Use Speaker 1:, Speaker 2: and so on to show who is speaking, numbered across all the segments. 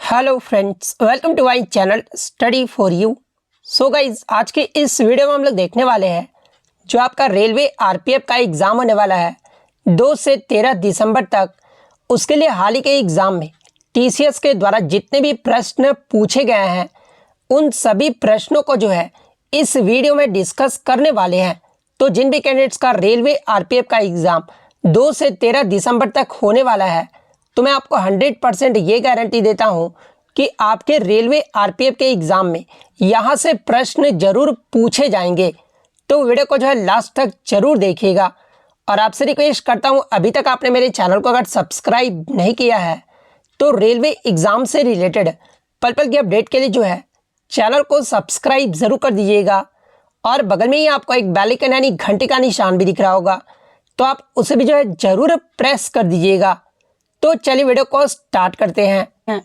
Speaker 1: Hello friends, welcome to my channel study for you. So guys, आज के इस video में हम लोग देखने वाले हैं जो आपका रेलवे आरपीएफ का एग्ज़ाम होने वाला है 2 से 13 दिसंबर तक। उसके लिए हाल ही के एग्ज़ाम में टीसीएस के द्वारा जितने भी प्रश्न पूछे गए हैं उन सभी प्रश्नों को जो है इस वीडियो में डिस्कस करने वाले हैं। तो जिन भी कैंडिडेट्स का रेलवे आरपीएफ का एग्ज़ाम 2 से 13 दिसंबर तक होने वाला है, तो मैं आपको 100% ये गारंटी देता हूँ कि आपके रेलवे आरपीएफ के एग्ज़ाम में यहाँ से प्रश्न जरूर पूछे जाएंगे। तो वीडियो को जो है लास्ट तक जरूर देखिएगा। और आपसे रिक्वेस्ट करता हूँ, अभी तक आपने मेरे चैनल को अगर सब्सक्राइब नहीं किया है तो रेलवे एग्ज़ाम से रिलेटेड पल पल की अपडेट के लिए जो है चैनल को सब्सक्राइब ज़रूर कर दीजिएगा। और बगल में ही आपको एक बेल आइकन यानी घंटे का निशान भी दिख रहा होगा, तो आप उसे भी जो है ज़रूर प्रेस कर दीजिएगा। तो चलिए वीडियो को स्टार्ट करते हैं।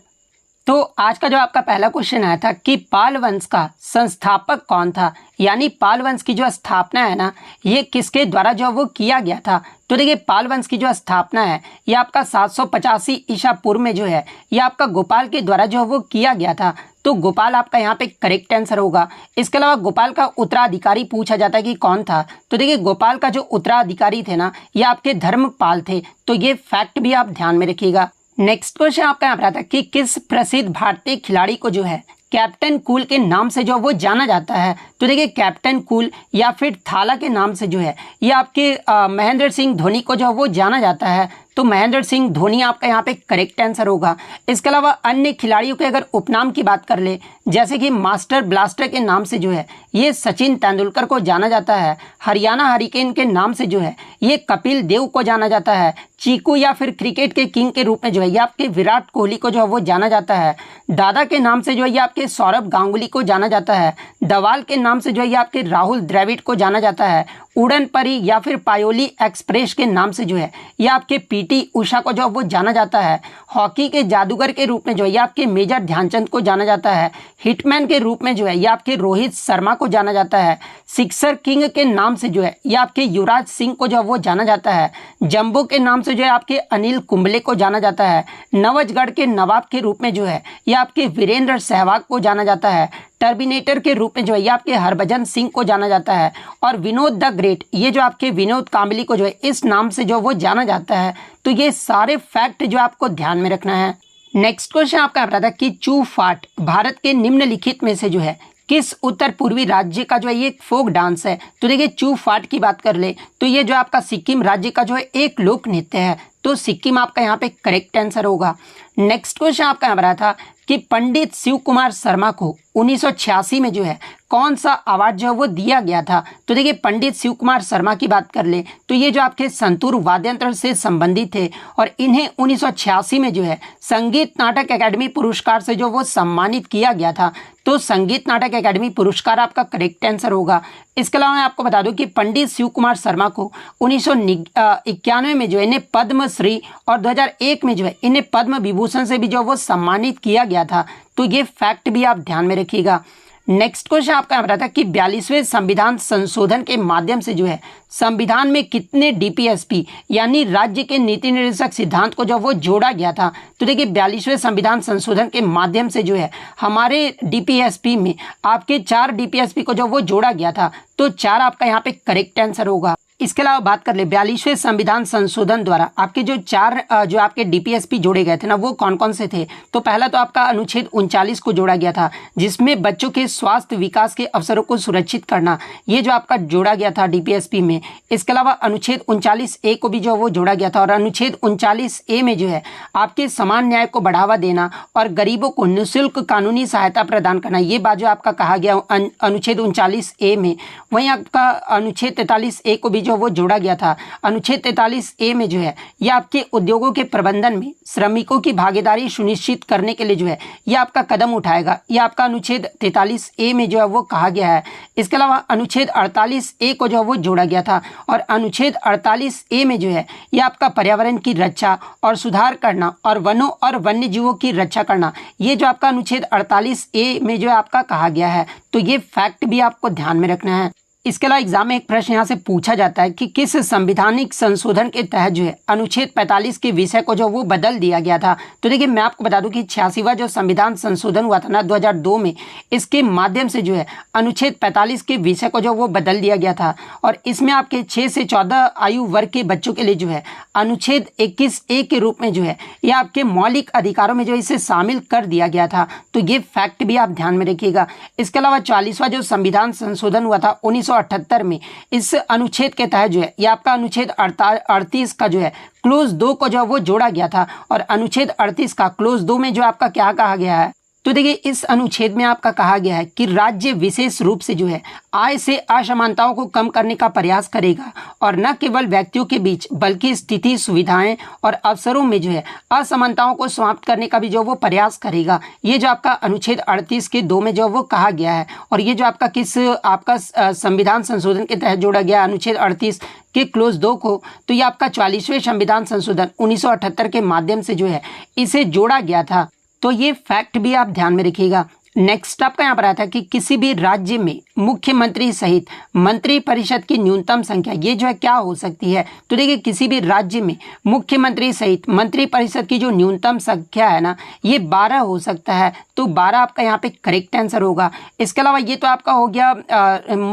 Speaker 1: तो आज का जो आपका पहला क्वेश्चन आया था कि पाल वंश का संस्थापक कौन था, यानी पाल वंश की जो स्थापना है ना, ये किसके द्वारा जो वो किया गया था। तो देखिए, पाल वंश की जो स्थापना है ये आपका 785 ईसा पूर्व में जो है ये आपका गोपाल के द्वारा जो वो किया गया था। तो गोपाल आपका यहाँ पे करेक्ट आंसर होगा। इसके अलावा गोपाल का उत्तराधिकारी पूछा जाता है कि कौन था। तो देखिए, गोपाल का जो उत्तराधिकारी थे ना, ये आपके धर्मपाल थे। तो ये फैक्ट भी आप ध्यान में रखिएगा। नेक्स्ट क्वेश्चन आपका यहाँ पर आता है कि किस प्रसिद्ध भारतीय खिलाड़ी को जो है कैप्टन कूल के नाम से जो वो जाना जाता है। तो देखिए, कैप्टन कूल या फिर थाला के नाम से जो है ये आपके महेंद्र सिंह धोनी को जो वो जाना जाता है। तो महेंद्र सिंह धोनी आपका यहाँ पे करेक्ट आंसर होगा। इसके अलावा अन्य खिलाड़ियों के अगर उपनाम की बात कर ले, जैसे कि मास्टर ब्लास्टर के नाम से जो है ये सचिन तेंदुलकर को जाना जाता है। हरियाणा हरिकेन के नाम से जो है ये कपिल देव को जाना जाता है। चीकू या फिर क्रिकेट के किंग के रूप में जो है ये आपके विराट कोहली को जो है वो जाना जाता है। दादा के नाम से जो है ये आपके सौरभ गांगुली को जाना जाता है। दवाल के नाम से जो है ये आपके राहुल द्रविड़ को जाना जाता है। उड़न परी या फिर पायोली एक्सप्रेस के नाम से जो है ये आपके पीटी उषा को जो वो जाना जाता है। हॉकी के जादूगर के रूप में जो है ये आपके मेजर ध्यानचंद को जाना जाता है। हिटमैन के रूप में जो है ये आपके रोहित शर्मा को जाना जाता है। सिक्सर किंग के नाम से जो है ये आपके युवराज सिंह को जो वो जाना जाता है। जंबो के नाम से जो है आपके अनिल कुंबले को जाना जाता है। नवजगढ़ के नवाब के रूप में जो है ये आपके वीरेंद्र सहवाग को जाना जाता है। टर्मिनेटर के रूप में जो है ये आपके हरभजन सिंह को जाना जाता है। और विनोद द ग्रेट, ये जो आपके विनोद कांबली को जो है इस नाम से जो वो जाना जाता है। तो ये सारे फैक्ट जो आपको ध्यान में रखना है। नेक्स्ट क्वेश्चन आपका आता था कि चू फाट भारत के निम्नलिखित में से जो है किस उत्तर पूर्वी राज्य का जो है ये एक फोक डांस है। तो देखिए, चू फाट की बात कर ले तो ये जो आपका सिक्किम राज्य का जो है एक लोक नृत्य है। तो सिक्किम आपका यहाँ पे करेक्ट आंसर होगा। नेक्स्ट क्वेश्चन आपका यहाँ पर था कि पंडित शिव कुमार शर्मा को 1986 में जो है कौन सा अवार्ड जो है वो दिया गया था। तो देखिए, पंडित शिव कुमार शर्मा की बात कर ले तो ये जो आपके संतूर वाद्यंत्र से संबंधित थे और इन्हें 1986 में जो है संगीत नाटक एकेडमी पुरस्कार से जो वो सम्मानित किया गया था। तो संगीत नाटक एकेडमी पुरस्कार आपका करेक्ट आंसर होगा। इसके अलावा मैं आपको बता दूं कि पंडित शिव कुमार शर्मा को 1991 में जो है इन्हें पद्मश्री और 2001 में जो है इन्हें पद्म विभूषण से भी जो वो सम्मानित किया गया था। तो ये फैक्ट भी आप ध्यान में रखिएगा। नेक्स्ट क्वेश्चन आपका यहाँ था कि 42वें संविधान संशोधन के माध्यम से जो है संविधान में कितने डीपीएसपी यानी राज्य के नीति निर्देशक सिद्धांत को जो वो जोड़ा गया था। तो देखिए, 42वें संविधान संशोधन के माध्यम से जो है हमारे डीपीएसपी में आपके 4 डीपीएसपी को जो वो जोड़ा गया था। तो 4 आपका यहाँ पे करेक्ट आंसर होगा। इसके अलावा बात कर ले 42वें संविधान संशोधन द्वारा आपके जो 4 जो आपके डीपीएसपी जोड़े गए थे ना, वो कौन कौन से थे। तो पहला तो आपका अनुच्छेद 39 को जोड़ा गया था, जिसमें बच्चों के स्वास्थ्य विकास के अवसरों को सुरक्षित करना, ये जो आपका जोड़ा गया था डीपीएसपी में। इसके अलावा अनुच्छेद 39A को भी जो वो जोड़ा गया था। और अनुच्छेद 39A में जो है आपके समान न्याय को बढ़ावा देना और गरीबों को निःशुल्क कानूनी सहायता प्रदान करना, ये बात जो आपका कहा गया अनुच्छेद 39A में। वहीं आपका अनुच्छेद 43A को भी जो वो जोड़ा गया था। अनुच्छेद 43A में जो है ये आपके उद्योगों के प्रबंधन में श्रमिकों की भागीदारी सुनिश्चित करने के लिए जो है ये आपका कदम उठाएगा। ये आपका अनुच्छेद 43A में जो है वो कहा गया है। इसके अलावा अनुच्छेद 48A को जो है वो जोड़ा गया था। और अनुच्छेद 48A में जो है ये आपका पर्यावरण की रक्षा और सुधार करना और वनों और वन्य जीवों की रक्षा करना, ये जो आपका अनुच्छेद 48A में जो है आपका कहा गया है। तो ये फैक्ट भी आपको ध्यान में रखना है। इसके अलावा एग्जाम में एक प्रश्न यहाँ से पूछा जाता है कि किस संवैधानिक संशोधन के तहत जो है अनुच्छेद 45 के विषय को जो वो बदल दिया गया था। तो देखिए मैं आपको बता दूं कि 86वां जो संविधान संशोधन हुआ था ना 2002 में, इसके माध्यम से जो है अनुच्छेद 45 के विषय को जो वो बदल दिया गया था और इसमें आपके 6 से 14 आयु वर्ग के बच्चों के लिए जो है अनुच्छेद 21A के रूप में जो है यह आपके मौलिक अधिकारों में जो इसे शामिल कर दिया गया था। तो ये फैक्ट भी आप ध्यान में रखिएगा। इसके अलावा 40वां जो संविधान संशोधन हुआ था 1978 में, इस अनुच्छेद के तहत जो है ये आपका अनुच्छेद 38 का जो है क्लोज 2 को जो वो जोड़ा गया था और अनुच्छेद 38 का क्लोज 2 में जो आपका क्या कहा गया है, तो देखिए इस अनुच्छेद में आपका कहा गया है कि राज्य विशेष रूप से जो है आय से असमानताओं को कम करने का प्रयास करेगा और न केवल व्यक्तियों के बीच बल्कि स्थिति, सुविधाएं और अवसरों में जो है असमानताओं को समाप्त करने का भी जो वो प्रयास करेगा। ये जो आपका अनुच्छेद 38 के 2 में जो वो कहा गया है और ये जो आपका किस आपका संविधान संशोधन के तहत जोड़ा गया अनुच्छेद 38 के क्लोज 2 को, तो ये आपका 44वें संविधान संशोधन 1978 के माध्यम से जो है इसे जोड़ा गया था। तो ये फैक्ट भी आप ध्यान में रखिएगा। नेक्स्ट आपका यहाँ पर आया था कि किसी भी राज्य में मुख्यमंत्री सहित मंत्री परिषद की न्यूनतम संख्या ये जो है क्या हो सकती है। तो देखिए किसी भी राज्य में मुख्यमंत्री सहित मंत्री परिषद की जो न्यूनतम संख्या है ना ये 12 हो सकता है। तो 12 आपका यहाँ पे करेक्ट आंसर होगा। इसके अलावा ये तो आपका हो गया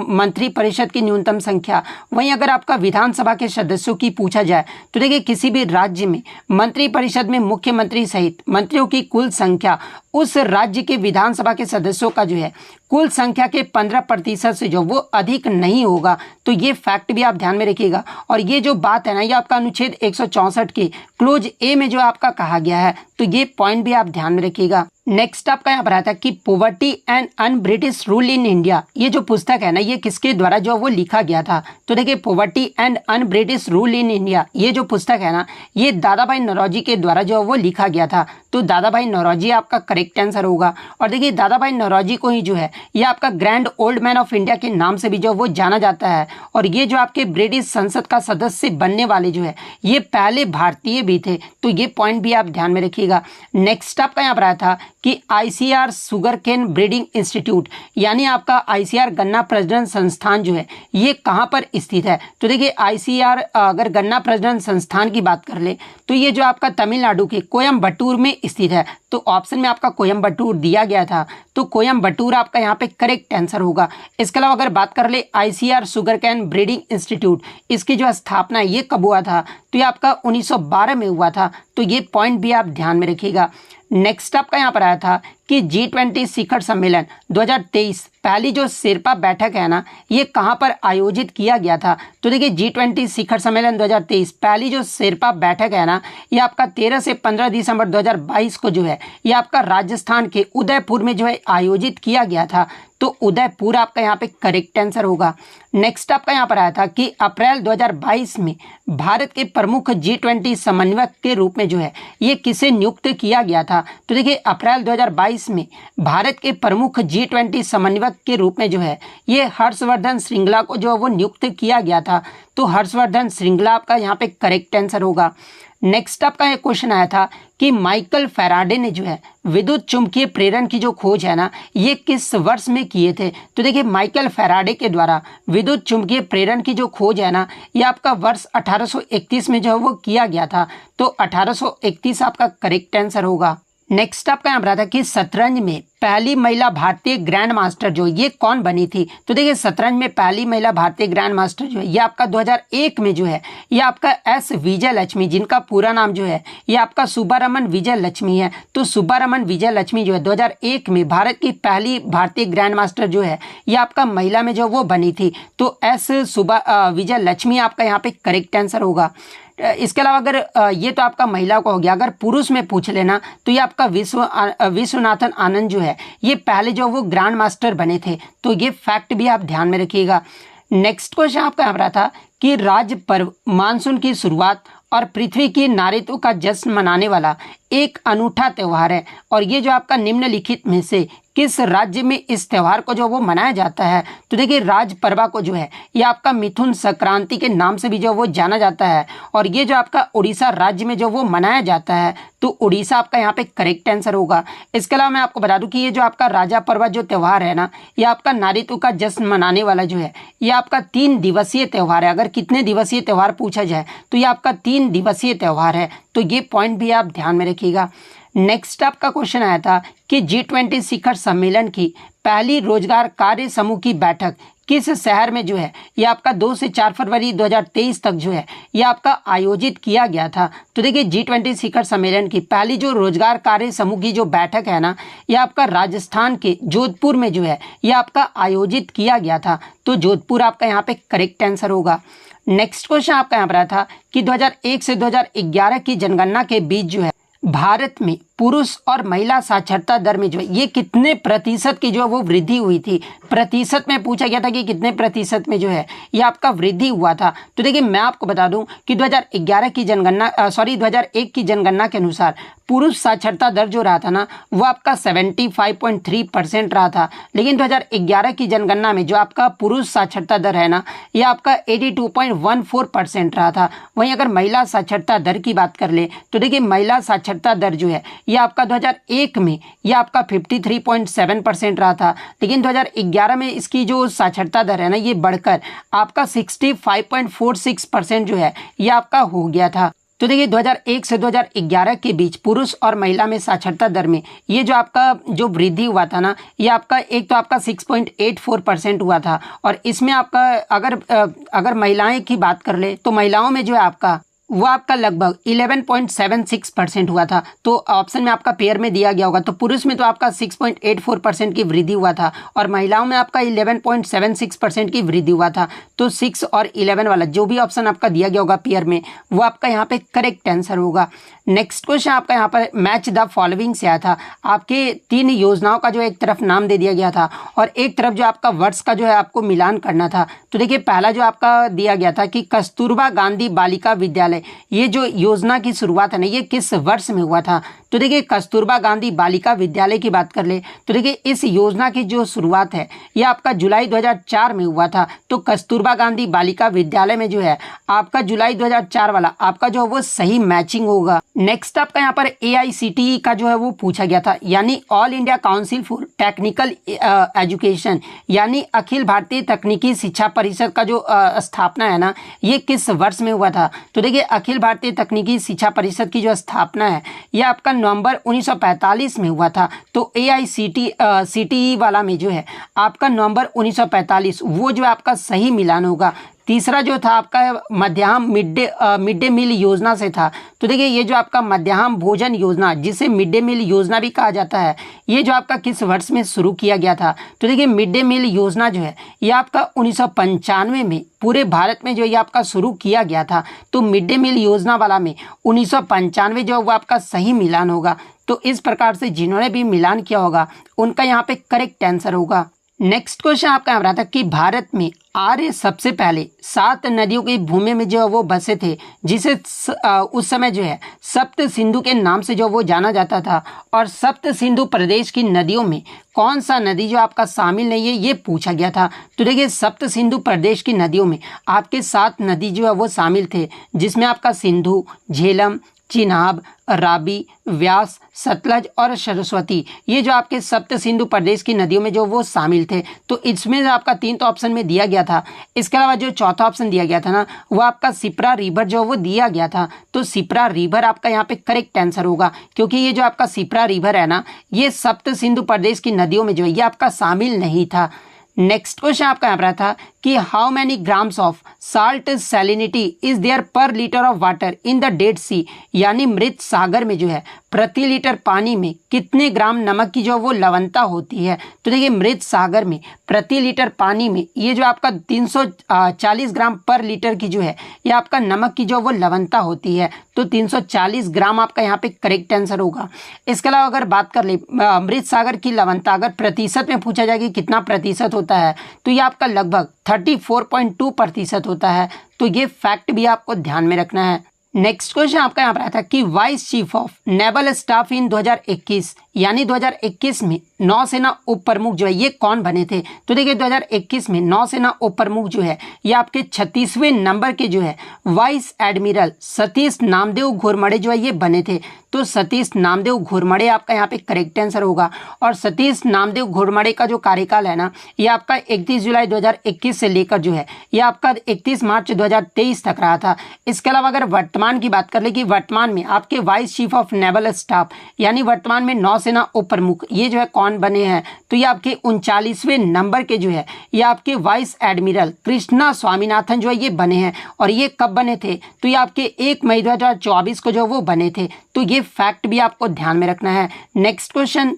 Speaker 1: मंत्री परिषद की न्यूनतम संख्या। वहीं अगर आपका विधानसभा के सदस्यों की पूछा जाए तो देखिए किसी भी राज्य में मंत्री परिषद में मुख्यमंत्री सहित मंत्रियों की कुल संख्या उस राज्य के विधानसभा के सदस्यों का जो है कुल संख्या के 15% से जो वो अधिक नहीं होगा। तो ये फैक्ट भी आप ध्यान में रखिएगा। और ये जो बात है ना ये आपका अनुच्छेद 164 के क्लोज ए में जो आपका कहा गया है, तो ये पॉइंट भी आप ध्यान में रखिएगा। नेक्स्ट आपका यहाँ पर आता है कि poverty and un British rule in India, ये जो पुस्तक है ना ये किसके द्वारा जो वो लिखा गया था। तो देखिए poverty and un British rule in India ये जो पुस्तक है ना ये दादा भाई नौरोजी के द्वारा जो वो लिखा गया था। तो दादा भाई नौरोजी आपका करेक्ट आंसर होगा। और देखिए दादा भाई नौरोजी को ही जो है ये आपका grand old man of India के नाम से भी जो वो जाना जाता है। और ये जो आपके ब्रिटिश संसद का सदस्य बनने वाले जो है ये पहले भारतीय भी थे। तो ये पॉइंट भी आप ध्यान में रखिएगा। नेक्स्ट आपका यहाँ पर आया था कि ICR sugar cane breeding institute यानी आपका ICR गन्ना प्रजनन संस्थान जो है ये कहाँ पर स्थित है। तो देखिए ICR अगर गन्ना प्रजनन संस्थान की बात कर ले तो ये जो आपका तमिलनाडु के कोयम्बटूर में स्थित है। तो ऑप्शन में आपका कोयम्बटूर दिया गया था, तो कोयम्बटूर आपका यहाँ पे करेक्ट आंसर होगा। इसके अलावा अगर बात कर ले ICR sugar cane breeding institute, इसकी जो स्थापना ये कब हुआ था, तो ये आपका 1912 में हुआ था। तो ये पॉइंट भी आप ध्यान में रखिएगा। नेक्स्ट आपका यहाँ पर आया था कि G20 शिखर सम्मेलन 2023 पहली जो शेरपा बैठक है ना ये कहाँ पर आयोजित किया गया था। तो देखिए G20 शिखर सम्मेलन 2023 पहली जो शेरपा बैठक है ना ये आपका 13 से 15 दिसंबर 2022 को जो है ये आपका राजस्थान के उदयपुर में जो है आयोजित किया गया था। तो उदयपुर आपका यहाँ पे करेक्ट आंसर होगा। नेक्स्ट आपका यहाँ पर आया था कि अप्रैल 2022 में भारत के प्रमुख G20 समन्वयक के रूप में जो है ये किसे नियुक्त किया गया था। तो देखिए अप्रैल 2022 में भारत के प्रमुख G20 समन्वयक के रूप में जो है ये हर्षवर्धन श्रृंगला को जो वो नियुक्त किया गया था। तो हर्षवर्धन श्रृंगला आपका यहाँ पे करेक्ट आंसर होगा। नेक्स्ट आपका एक क्वेश्चन आया था कि माइकल फैराडे ने जो है विद्युत चुंबकीय प्रेरण की जो खोज है ना ये किस वर्ष में किए थे। तो देखिए माइकल फैराडे के द्वारा विद्युत चुंबकीय प्रेरण की जो खोज है ना ये आपका वर्ष 1831 में जो है वो किया गया था। तो 1831 आपका करेक्ट आंसर होगा। नेक्स्ट आपका यहाँ पर था कि शतरंज में पहली महिला भारतीय ग्रैंड मास्टर जो ये कौन बनी थी। तो देखिए शतरंज में पहली महिला भारतीय ग्रैंड मास्टर जो है ये आपका 2001 में जो है ये आपका S विजय लक्ष्मी, जिनका पूरा नाम जो है ये आपका सुब्बारमन विजय लक्ष्मी है। तो सुब्बारमन विजय लक्ष्मी जो है 2001 में भारत की पहली भारतीय ग्रैंड मास्टर जो है ये आपका महिला में जो वो बनी थी। तो S विजय लक्ष्मी आपका यहाँ पे करेक्ट आंसर होगा। इसके अलावा अगर ये तो आपका महिला का हो गया, अगर पुरुष में पूछ लेना तो ये आपका विश्वनाथन आनंद जो है ये पहले जो वो ग्रैंड मास्टर बने थे। तो ये फैक्ट भी आप ध्यान में रखिएगा। नेक्स्ट क्वेश्चन आपका यहाँ पर था कि राज्य पर्व मानसून की शुरुआत और पृथ्वी की नारीत्व का जश्न मनाने वाला एक अनूठा त्यौहार है और ये जो आपका निम्नलिखित में से किस राज्य में इस त्यौहार को जो वो मनाया जाता है? तो देखिए राज परवा को जो है ये आपका मिथुन संक्रांति के नाम से भी जो वो जाना जाता है और ये जो आपका उड़ीसा राज्य में जो वो मनाया जाता है, तो उड़ीसा आपका यहाँ पे करेक्ट आंसर होगा। इसके अलावा मैं आपको बता दूं कि ये जो आपका राजा परवा जो त्यौहार है ना, ये आपका नारीत्व का जश्न मनाने वाला जो है ये आपका 3 दिवसीय त्यौहार है। अगर कितने दिवसीय त्यौहार पूछा जाए तो ये आपका 3 दिवसीय त्यौहार है, तो ये पॉइंट भी आप ध्यान में रखिएगा। नेक्स्ट आपका क्वेश्चन आया था कि G20 शिखर सम्मेलन की पहली रोजगार कार्य समूह की बैठक किस शहर में जो है ये आपका 2 से 4 फरवरी 2023 तक जो है ये आपका आयोजित किया गया था? तो देखिए G20 शिखर सम्मेलन की पहली जो रोजगार कार्य समूह की जो बैठक है ना, ये आपका राजस्थान के जोधपुर में जो है ये आपका आयोजित किया गया था, तो जोधपुर आपका यहाँ पे करेक्ट आंसर होगा। नेक्स्ट क्वेश्चन आपका यहाँ पर आया था कि 2001 से 2011 की जनगणना के बीच जो है भारत में पुरुष और महिला साक्षरता दर में जो है ये कितने प्रतिशत की जो है वो वृद्धि हुई थी? प्रतिशत में पूछा गया था कि कितने प्रतिशत में जो है ये आपका वृद्धि हुआ था। तो देखिए मैं आपको बता दूं कि 2001 की जनगणना के अनुसार पुरुष साक्षरता दर जो रहा था ना, वो आपका 75.3% रहा था, लेकिन 2011 की जनगणना में जो आपका पुरुष साक्षरता दर है ना, ये आपका 82.14% रहा था। वहीं अगर महिला साक्षरता दर की बात कर ले तो देखिए महिला साक्षरता दर जो है ये आपका 2001 में ये आपका 53.7% रहा था, लेकिन 2011 में इसकी जो साक्षरता दर है ना, ये बढ़कर आपका 65.46% जो है ये आपका हो गया था। तो देखिए 2001 से 2011 के बीच पुरुष और महिला में साक्षरता दर में ये जो आपका जो वृद्धि हुआ था ना, ये आपका एक तो आपका 6.84% हुआ था, और इसमें आपका अगर महिलाएं की बात कर ले तो महिलाओं में जो है आपका वो आपका लगभग 11.76% हुआ था। तो ऑप्शन में आपका पेयर में दिया गया होगा, तो पुरुष में तो आपका 6.84% की वृद्धि हुआ था और महिलाओं में आपका 11.76% की वृद्धि हुआ था। तो 6 और 11 वाला जो भी ऑप्शन आपका दिया गया होगा पेयर में, वो आपका यहाँ पे करेक्ट आंसर होगा। नेक्स्ट क्वेश्चन आपका यहाँ पर मैच द फॉलोइंग से आया था। आपके 3 योजनाओं का जो एक तरफ नाम दे दिया गया था और एक तरफ जो आपका वर्ष का जो है आपको मिलान करना था। तो देखिए पहला जो आपका दिया गया था कि कस्तूरबा गांधी बालिका विद्यालय, ये जो योजना की शुरुआत है ना, ये किस वर्ष में हुआ था? तो देखिए कस्तूरबा गांधी बालिका विद्यालय की बात कर ले तो देखिए इस योजना की जो शुरुआत है ये आपका जुलाई 2004 में हुआ था। तो कस्तूरबा गांधी बालिका विद्यालय में जो है आपका जुलाई 2004 वाला आपका जो वो सही मैचिंग होगा। नेक्स्ट आपका यहाँ पर AICTE का जो है वो पूछा गया था, यानी all India council for technical education, यानी अखिल भारतीय तकनीकी शिक्षा परिषद का जो स्थापना है ना, ये किस वर्ष में हुआ था? तो देखिए अखिल भारतीय तकनीकी शिक्षा परिषद की जो स्थापना है ये आपका नवंबर 1945 में हुआ था। तो AICTE वाला में जो है आपका नवंबर 1945 वो जो आपका सही मिलान होगा। तीसरा जो था आपका मध्याह्न मिड डे मील योजना से था। तो देखिए ये जो आपका मध्याह्न भोजन योजना, जिसे मिड डे मील योजना भी कहा जाता है, ये जो आपका किस वर्ष में शुरू किया गया था? तो देखिए मिड डे मील योजना जो है ये आपका 1995 में पूरे भारत में जो ये आपका शुरू किया गया था। तो मिड डे मील योजना वाला में 1995 जो वो आपका सही मिलान होगा। तो इस प्रकार से जिन्होंने भी मिलान किया होगा उनका यहाँ पे करेक्ट आंसर होगा। नेक्स्ट क्वेश्चन आपका यहाँ रहा था कि भारत में आर्य सबसे पहले 7 नदियों की भूमि में जो वो बसे थे, जिसे उस समय जो है सप्त सिंधु के नाम से जो वो जाना जाता था। और सप्त सिंधु प्रदेश की नदियों में कौन सा नदी जो आपका शामिल नहीं है, ये पूछा गया था। तो देखिए सप्त सिंधु प्रदेश की नदियों में आपके 7 नदी जो है वो शामिल थे, जिसमें आपका सिंधु, झेलम, चिनाब, राबी, व्यास, सतलज और सरस्वती, ये जो आपके सप्त सिंधु प्रदेश की नदियों में जो वो शामिल थे। तो इसमें जो आपका 3 तो ऑप्शन में दिया गया था। इसके अलावा जो चौथा ऑप्शन दिया गया था ना, वो आपका सिप्रा रिवर जो वो दिया गया था। तो सिप्रा रिवर आपका यहाँ पे करेक्ट आंसर होगा, क्योंकि ये जो आपका सिप्रा रिवर है ना, ये सप्त सिंधु प्रदेश की नदियों में जो है ये आपका शामिल नहीं था। नेक्स्ट क्वेश्चन आपका यहाँ पर था कि how many grams of salt salinity is there per litre of water in the Dead Sea, यानी मृत सागर में जो है प्रति लीटर पानी में कितने ग्राम नमक की जो वो लवणता होती है? तो देखिए मृत सागर में प्रति लीटर पानी में ये जो आपका 340 ग्राम पर लीटर की जो है ये आपका नमक की जो वो लवणता होती है। तो 340 ग्राम आपका यहाँ पे करेक्ट आंसर होगा। इसके अलावा अगर बात कर ले मृत सागर की लवणता अगर प्रतिशत में पूछा जाए कि कितना प्रतिशत होता है, तो ये आपका लगभग 34.2% होता है। तो ये फैक्ट भी आपको ध्यान में रखना है। नेक्स्ट क्वेश्चन आपका यहाँ पर आया था कि vice chief of naval staff in 2021 यानी 2021 में नौसेना उप प्रमुख जो है ये कौन बने थे। तो देखिए 2021 में नौसेना उप प्रमुख जो है ये आपके 36वें नंबर के जो है वाइस एडमिरल सतीश नामदेव घोरमड़े जो है ये बने थे। तो सतीश नामदेव घोरमड़े आपका यहाँ पे करेक्ट आंसर होगा। और सतीश नामदेव घोरमड़े का जो कार्यकाल है ना ये आपका 31 जुलाई 2021 से लेकर जो है ये आपका 31 मार्च 2023 तक रहा था। इसके अलावा अगर वर्तमान की बात कर ले कि वर्तमान में आपके vice chief of naval staff यानी वर्तमान में नौसेना उप प्रमुख ये जो है कौन बने हैं। तो ये आपके 39वें नंबर के जो है ये आपके वाइस एडमिरल कृष्णा स्वामीनाथन जो है ये बने हैं। और ये कब बने थे तो ये आपके 1 मई 2024 को जो वो बने थे। तो ये फैक्ट भी आपको ध्यान में रखना है। नेक्स्ट क्वेश्चन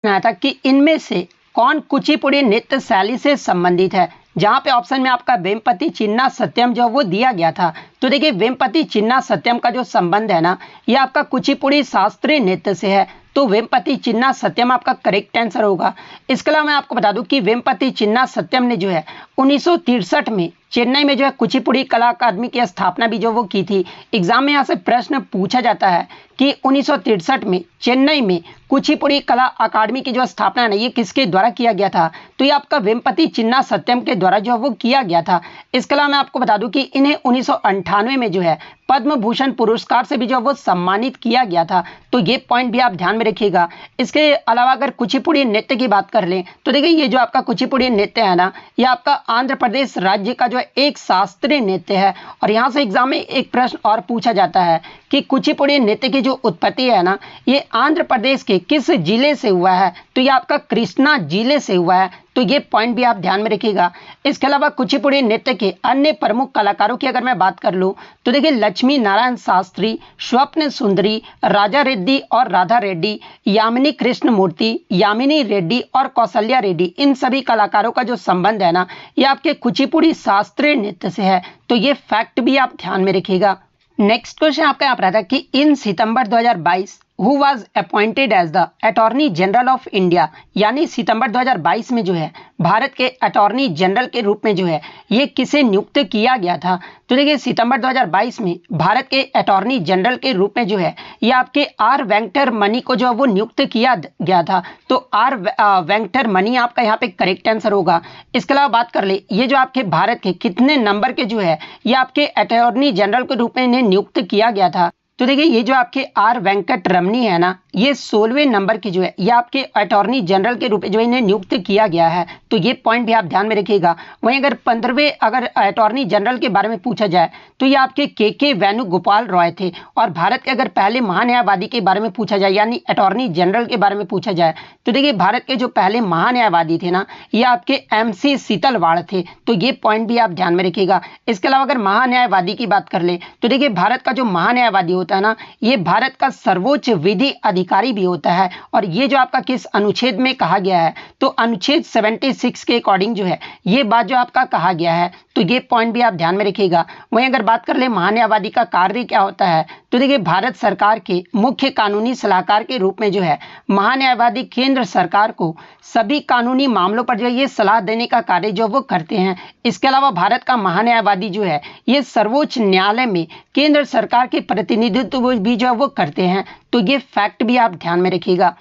Speaker 1: आया था कि इनमें से कौन कुचिपुड़ी नृत्य शैली से संबंधित है। जहां पे ऑप्शन में आपका वेमपति चिन्ना सत्यम जो वो दिया गया था। तो देखिए वेमपति चिन्ना सत्यम का जो संबंध है ना ये आपका कुचिपुड़ी शास्त्रीय नृत्य से है। तो वेमपति चिन्ना सत्यम आपका करेक्ट आंसर होगा। इसके अलावा मैं आपको बता दूं कि वेमपति चिन्ना सत्यम ने जो है 1963 में चेन्नई में जो है कुचिपुड़ी कला अकादमी की स्थापना भी जो वो की थी। एग्जाम में यहाँ से प्रश्न पूछा जाता है कि 1963 में चेन्नई में कुचिपुड़ी कला अकादमी की जो स्थापना है ये किसके द्वारा किया गया था। तो ये आपका वेमपति चिन्ना सत्यम के द्वारा जो वो किया गया था। इसके अलावा मैं आपको बता दूं कि इन्हें 1998 में जो है पद्म भूषण पुरस्कार से भी जो वो सम्मानित किया गया था। तो ये पॉइंट भी आप ध्यान में रखिएगा। इसके अलावा अगर कुचिपुड़ी नृत्य की बात कर लें तो देखिए ये जो आपका कुचिपुड़ी नृत्य है ना ये आपका आंध्र प्रदेश राज्य का जो है एक शास्त्रीय नृत्य है। और यहाँ से एग्जाम में एक प्रश्न और पूछा जाता है कि कुचिपुड़ी नृत्य की जो उत्पत्ति है ना ये आंध्र प्रदेश के किस जिले से हुआ है। तो ये आपका कृष्णा जिले से हुआ है। तो ये पॉइंट भी आप ध्यान में रखिएगा। इसके अलावा कुचिपुड़ी नृत्य के अन्य प्रमुख कलाकारों की अगर मैं बात कर लूँ तो देखिए लक्ष्मी नारायण शास्त्री, स्वप्न सुंदरी, राजा रेड्डी और राधा रेड्डी, यामिनी कृष्ण मूर्ति, यामिनी रेड्डी और कौशल्या रेड्डी, इन सभी कलाकारों का जो संबंध है ना ये आपके कुचिपुड़ी शास्त्रीय नृत्य से है। तो ये फैक्ट भी आप ध्यान में रखिएगा। नेक्स्ट क्वेश्चन आपका यहाँ पर आता है कि in September 2022 who was appointed as the attorney general of India यानी सितंबर 2022 में जो है भारत के अटॉर्नी जनरल के रूप में जो है ये किसे नियुक्त किया गया था। तो देखिए सितंबर 2022 में भारत के अटॉर्नी जनरल के रूप में जो है ये आपके आर वेंकटरमणि को जो वो नियुक्त किया गया था। तो आर वेंकटरमणि आपका यहाँ पे करेक्ट आंसर होगा। इसके अलावा बात कर ले ये जो आपके भारत के कितने नंबर के जो है ये आपके अटॉर्नी जनरल के रूप में इन्हें नियुक्त किया गया था। तो देखिए ये जो आपके आर वेंकटरमणि है ना ये 16वें नंबर की जो है ये आपके अटॉर्नी जनरल के रूप में जो इन्हें नियुक्त किया गया है। तो ये पॉइंट भी आप ध्यान में रखिएगा। वहीं अगर 15वें अगर अटॉर्नी जनरल के बारे में पूछा जाए तो ये आपके के वेणुगोपाल रॉय थे। और भारत के अगर पहले महान्यायवादी के बारे में पूछा जाए यानी अटॉर्नी जनरल के बारे में पूछा जाए तो देखिए भारत के जो पहले महान्यायवादी थे ना ये आपके MC सीतलवाड़ थे। तो ये पॉइंट भी आप ध्यान में रखिएगा। इसके अलावा अगर महान्यायवादी की बात कर ले तो देखिए भारत का जो महान्यायवादी होता है ना ये भारत का सर्वोच्च विधि अधिकारी भी होता है। और ये जो आपका किस अनुच्छेद में कहा गया है तो अनुच्छेद 76 के अकॉर्डिंग जो है ये बात जो आपका कहा गया है। तो ये पॉइंट भी आप ध्यान में रखिएगा। वहीं अगर बात कर ले महान्यायवादी का कार्य क्या होता है तो देखिए भारत सरकार के मुख्य कानूनी सलाहकार के रूप में जो है महान्यायवादी केंद्र सरकार को सभी कानूनी मामलों पर जो है ये सलाह देने का कार्य जो वो करते हैं। इसके अलावा भारत का महान्यायवादी जो है ये सर्वोच्च न्यायालय में केंद्र सरकार के प्रतिनिधित्व भी जो है वो करते हैं। तो ये फैक्ट भी आप ध्यान में रखिएगा।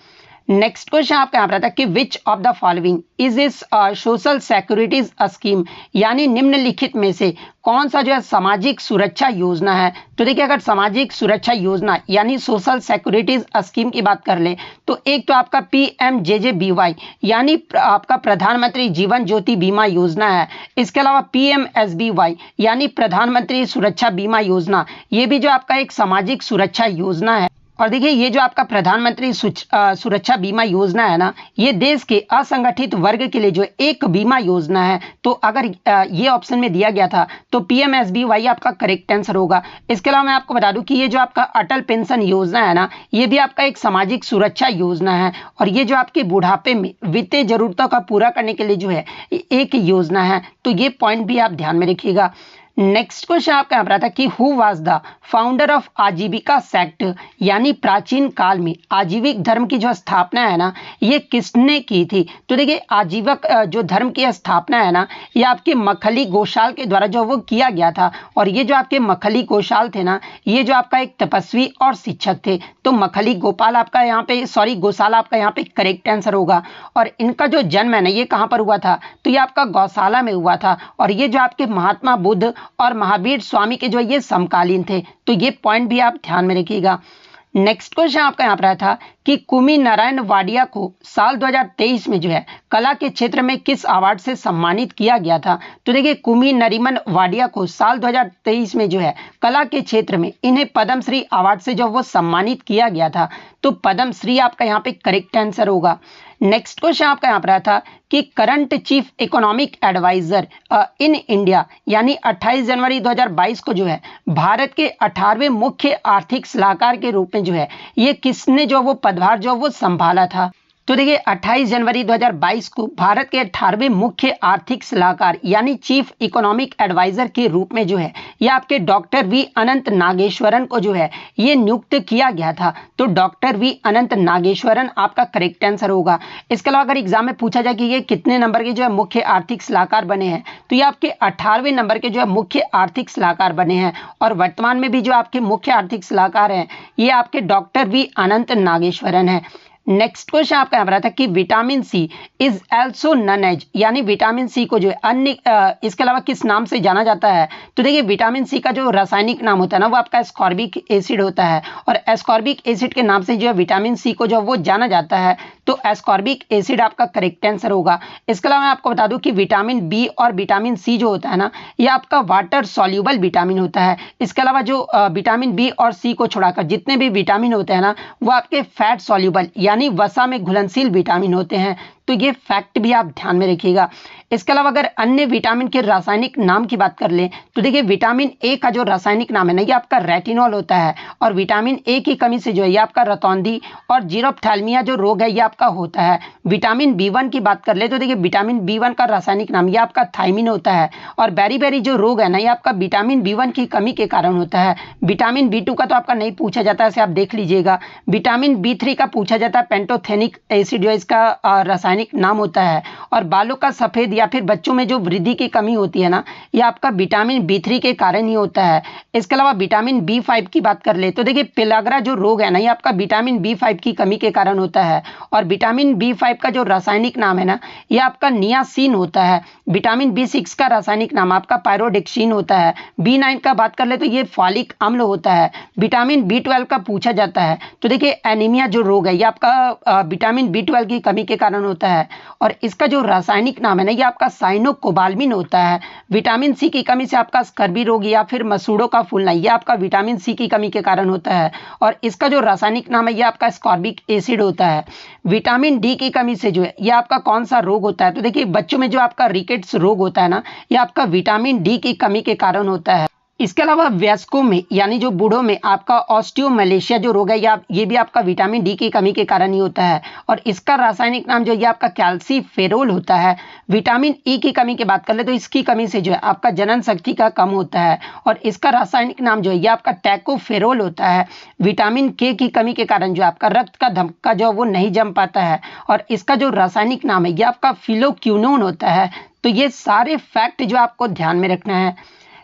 Speaker 1: नेक्स्ट क्वेश्चन आपका यहाँ पर आता है कि which of the following is इस सोशल सिक्योरिटीज स्कीम यानी निम्नलिखित में से कौन सा जो है सामाजिक सुरक्षा योजना है। तो देखिए अगर सामाजिक सुरक्षा योजना यानी सोशल सिक्योरिटीज स्कीम की बात कर ले तो एक तो आपका PMJJBY यानी आपका प्रधानमंत्री जीवन ज्योति बीमा योजना है। इसके अलावा PMSBY यानी प्रधानमंत्री सुरक्षा बीमा योजना ये भी जो आपका एक सामाजिक सुरक्षा योजना है। और देखिए ये जो आपका प्रधानमंत्री सुरक्षा बीमा योजना है ना ये देश के असंगठित वर्ग के लिए जो एक बीमा योजना है। तो अगर ये ऑप्शन में दिया गया था तो PMSBY आपका करेक्ट आंसर होगा। इसके अलावा मैं आपको बता दूं कि ये जो आपका अटल पेंशन योजना है ना ये भी आपका एक सामाजिक सुरक्षा योजना है। और ये जो आपके बुढ़ापे में वित्तीय जरूरतों का पूरा करने के लिए जो है एक योजना है। तो ये पॉइंट भी आप ध्यान में रखिएगा। नेक्स्ट क्वेश्चन आपका यहाँ पर आता है कि who was the founder of आजीविका सेक्ट, यानी प्राचीन काल में आजीविक धर्म की जो स्थापना है ना, ये किसने की थी। तो देखिए आजीवक जो धर्म की स्थापना है ना, ये आपके मखली गोशाल के द्वारा जो वो किया गया था। और ये जो आपके मखली गोशाल थे ना, ये जो आपका एक तपस्वी और शिक्षक थे। तो मखली गोपाल आपका यहाँ पे गोशाला आपका यहाँ पे करेक्ट आंसर होगा। और इनका जो जन्म है ना, ये कहाँ पर हुआ था, तो ये आपका गौशाला में हुआ था। और ये जो आपके महात्मा बुद्ध और महावीर स्वामी के जो ये समकालीन थे। तो ये पॉइंट भी आप ध्यान में रखिएगा। नेक्स्ट क्वेश्चन आपका यहाँ पर था कि कुमी नारायण वाडिया को साल 2023 में जो है कला के क्षेत्र में किस अवार्ड से सम्मानित किया गया था। तो देखिए कुमी नरीमन वाडिया को साल 2023 में जो है कला के क्षेत्र में इन्हें पद्मश्री अवार्ड से जो वो सम्मानित किया गया था। तो पद्मश्री आपका यहाँ पे करेक्ट आंसर होगा। नेक्स्ट क्वेश्चन आपका यहाँ पर था कि current chief economic adviser in India, यानी 28 जनवरी 2022 को जो है भारत के 18वें मुख्य आर्थिक सलाहकार के रूप में जो है ये किसने जो वो पदभार जो वो संभाला था। तो देखिए 28 जनवरी 2022 को भारत के 18वें मुख्य आर्थिक सलाहकार यानी चीफ इकोनॉमिक एडवाइजर के रूप में जो है ये आपके डॉक्टर वी अनंत नागेश्वरन को जो है ये नियुक्त किया गया था। तो डॉक्टर वी अनंत नागेश्वरन आपका करेक्ट आंसर होगा। इसके अलावा अगर एग्जाम में पूछा जाए कि ये कितने नंबर के जो है मुख्य आर्थिक सलाहकार बने हैं, तो ये आपके 18वें नंबर के जो है मुख्य आर्थिक सलाहकार बने हैं। और वर्तमान में भी जो आपके मुख्य आर्थिक सलाहकार हैं ये आपके डॉक्टर वी अनंत नागेश्वरन है। नेक्स्ट क्वेश्चन आपका यहाँ पर था कि vitamin C is also known as, यानी विटामिन सी को जो है अन्य इसके अलावा किस नाम से जाना जाता है। तो देखिए विटामिन सी का जो रासायनिक नाम होता है ना, वो आपका एस्कॉर्बिक एसिड होता है। और एस्कॉर्बिक एसिड के नाम से जो है विटामिन सी को जो वो जाना जाता है। तो एस्कॉर्बिक एसिड आपका करेक्ट आंसर होगा। इसके अलावा मैं आपको बता दूं कि विटामिन बी और विटामिन सी जो होता है ना, ये आपका वाटर सॉल्यूबल विटामिन होता है। इसके अलावा जो विटामिन बी और सी को छोड़ाकर जितने भी विटामिन होते हैं ना, वो आपके फैट सॉल्यूबल यानी वसा में घुलनशील विटामिन होते हैं। तो ये फैक्ट भी आप ध्यान में रखिएगा। इसके अलावा अगर अन्य विटामिन के रासायनिक नाम की बात कर लें, तो देखिए विटामिन ए का जो रासायनिक नाम है ना, ये आपका रेटिनॉल होता है। और विटामिन ए की कमी से जो है ये आपका रतौंधी और जीरोप्थैल्मिया जो रोग है ये आपका होता है। विटामिन बी1 की बात कर ले, तो देखिए विटामिन बी1 का रासायनिक नाम ये आपका थायमिन होता है। और बेरी जो रोग है ना, ये आपका विटामिन बी1 की कमी के कारण होता है। विटामिन बी2 का तो आपका नहीं पूछा जाता है, इसे आप देख लीजिएगा। विटामिन बी3 का पूछा जाता है, पेंटोथेनिक एसिड जो इसका रासायनिक नाम होता है। और बालों का सफेद या फिर बच्चों में जो वृद्धि की कमी होती है ना, ये आपका विटामिन बी3 के कारण ही होता है। इसके अलावा विटामिन बी5 की बात कर ले, तो देखिए पेलाग्रा जो रोग है ना, ये आपका विटामिन बी5 की कमी के कारण होता है। और विटामिन बी5 का जो रासायनिक नाम है ना, ये आपका नियासिन होता है। विटामिन बी6 का रासायनिक नाम आपका पायरोडिक्सिन होता है। बी9 का बात कर ले तो ये फॉलिक अम्ल होता है। विटामिन बी12 का पूछा जाता है, तो देखिए एनीमिया जो रोग है ये आपका विटामिन बी12 की कमी के कारण होता है। और इसका जो रासायनिक नाम है ना, ये आपका साइनोकोबाल्मिन होता है। विटामिन सी की कमी से आपका स्कर्वी रोग या फिर मसूड़ों का फूलना, ये आपका विटामिन सी की कमी के कारण होता है। और इसका जो रासायनिक नाम है ये आपका स्कॉर्बिक एसिड होता है। विटामिन डी की कमी से जो है ये आपका कौन सा रोग होता है, तो देखिए बच्चों में जो आपका रिकेट्स रोग होता है ना, ये आपका विटामिन डी की कमी के कारण होता है। इसके अलावा वयस्कों में यानी जो बूढ़ों में आपका ऑस्टियोमलेशिया जो रोग है ये भी आपका विटामिन डी की कमी के कारण ही होता है। और इसका रासायनिक नाम जो ये आपका कैल्सीफेरोल होता है। विटामिन ई की कमी की बात कर ले तो इसकी कमी से जो है आपका जनन शक्ति का कम होता है। और इसका रासायनिक नाम जो है ये आपका टैकोफेरोल होता है। विटामिन के की कमी के कारण जो आपका रक्त का धब्बा जो वो नहीं जम पाता है। और इसका जो रासायनिक नाम है ये आपका फिलोक्यूनोन होता है। तो ये सारे फैक्ट जो आपको ध्यान में रखना है।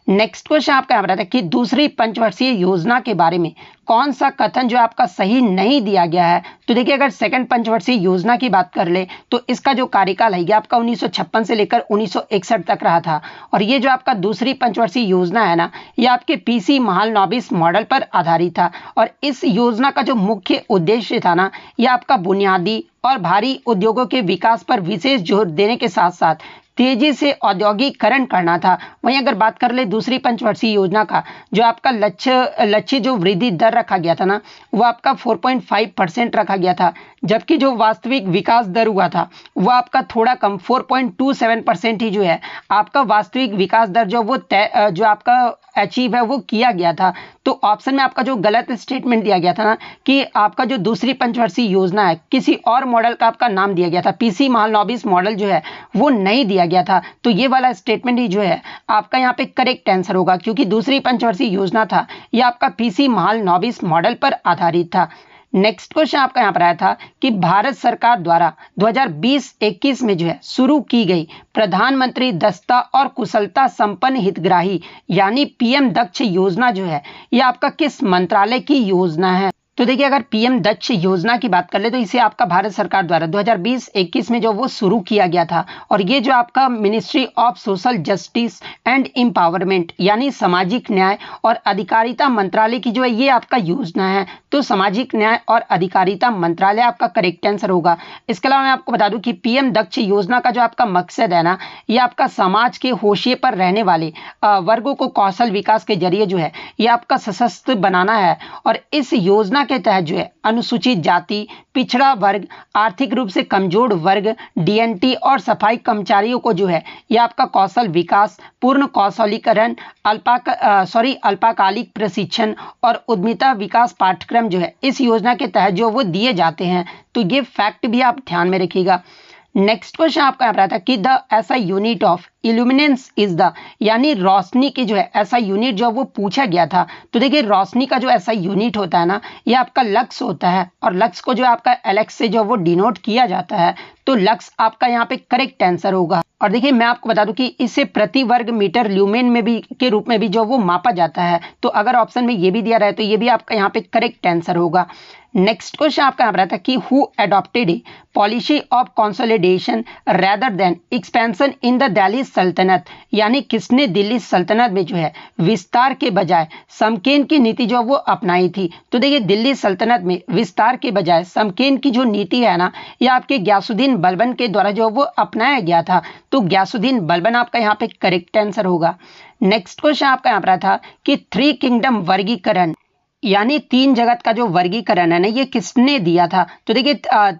Speaker 1: नेक्स्ट क्वेश्चन आपका यहाँ पर है कि दूसरी पंचवर्षीय योजना के बारे में कौन सा कथन जो आपका सही नहीं दिया गया है। तो देखिए अगर सेकंड पंचवर्षीय योजना की बात कर ले तो इसका जो कार्यकाल है ये आपका 1956 से लेकर 1961 तक रहा था। और ये जो आपका दूसरी पंचवर्षीय योजना है ना, ये आपके पीसी महालनोबिस मॉडल पर आधारित था। और इस योजना का जो मुख्य उद्देश्य था ना, ये आपका बुनियादी और भारी उद्योगों के विकास पर विशेष जोर देने के साथ साथ तेजी से औद्योगिकरण करना था। वहीं अगर बात कर ले दूसरी पंचवर्षीय योजना का जो आपका लक्ष्य जो वृद्धि दर रखा गया था ना, वो आपका 4.5% रखा गया था। जबकि जो वास्तविक विकास दर हुआ था वो आपका थोड़ा कम 4.27% ही जो है आपका वास्तविक विकास दर जो वो जो आपका अचीव है वो किया गया था। तो ऑप्शन में आपका जो गलत स्टेटमेंट दिया गया था ना कि आपका जो दूसरी पंचवर्षीय योजना है किसी और मॉडल का आपका नाम दिया गया था, पीसी महालनोबिस मॉडल जो है वो नहीं दिया गया था। तो ये वाला स्टेटमेंट ही जो है आपका यहाँ पे करेक्ट आंसर होगा, क्योंकि दूसरी पंचवर्षीय योजना था ये आपका पीसी महालनोबिस मॉडल पर आधारित था। नेक्स्ट क्वेश्चन आपका यहाँ पर आया था कि भारत सरकार द्वारा 2020-21 में जो है शुरू की गई प्रधानमंत्री दक्षता और कुशलता संपन्न हितग्राही यानी पीएम दक्ष योजना जो है ये आपका किस मंत्रालय की योजना है। तो देखिए, अगर पीएम दक्ष योजना की बात कर ले तो इसे आपका भारत सरकार द्वारा 2020-21 में जो वो शुरू किया गया था, और ये जो आपका ministry of social justice and empowerment यानी सामाजिक न्याय और अधिकारिता मंत्रालय की जो है ये आपका योजना है। तो सामाजिक न्याय और अधिकारिता मंत्रालय आपका करेक्ट आंसर होगा। इसके अलावा मैं आपको बता दूं कि पीएम दक्ष योजना का जो आपका मकसद है ना, ये आपका समाज के होशिये पर रहने वाले वर्गों को कौशल विकास के जरिए जो है ये आपका सशक्त बनाना है। और इस योजना के तहत जो है अनुसूचित जाति, पिछड़ा वर्ग, आर्थिक रूप से कमजोर वर्ग, डीएनटी और सफाई कर्मचारियों को जो है ये आपका कौशल विकास, पूर्ण कौशलीकरण, अल्पकालिक प्रशिक्षण और उद्यमिता विकास पाठ्यक्रम जो है इस योजना के तहत जो वो दिए जाते हैं। तो ये फैक्ट भी आप ध्यान में रखिएगा। नेक्स्ट क्वेश्चन आपका यहाँ पर आता है कि द ऐसा unit of illuminance is the यानी रोशनी की जो है ऐसा यूनिट जो वो पूछा गया था। तो देखिए, रोशनी का जो ऐसा यूनिट होता है ना ये आपका लक्स होता है, और लक्स को जो आपका एलेक्स से जो वो डिनोट किया जाता है। तो लक्स आपका यहाँ पे करेक्ट आंसर होगा। और देखिए, मैं आपको बता दूं कि इसे प्रति वर्ग मीटर ल्यूमेन में भी के रूप में भी जो वो मापा जाता है। तो अगर ऑप्शन में ये भी दिया रहा है तो ये भी आपका यहाँ पे करेक्ट आंसर होगा। नेक्स्ट क्वेश्चन आपका यहाँ पर आता है कि who adopted A policy of consolidation rather than expansion in the Delhi सल्तनत यानी किसने दिल्ली सल्तनत में जो है विस्तार के बजाय समकेन की नीति जो वो अपनाई थी। तो देखिए, दिल्ली सल्तनत में विस्तार के बजाय समकेन की जो नीति है ना ये आपके गयासुद्दीन बलबन के द्वारा जो वो अपनाया गया था। तो गयासुद्दीन बलबन आपका यहाँ पे करेक्ट आंसर होगा। नेक्स्ट क्वेश्चन आपका यहाँ पर था कि 3 किंगडम वर्गीकरण यानी 3 जगत का जो वर्गीकरण है ना ये किसने दिया था। तो देखिए,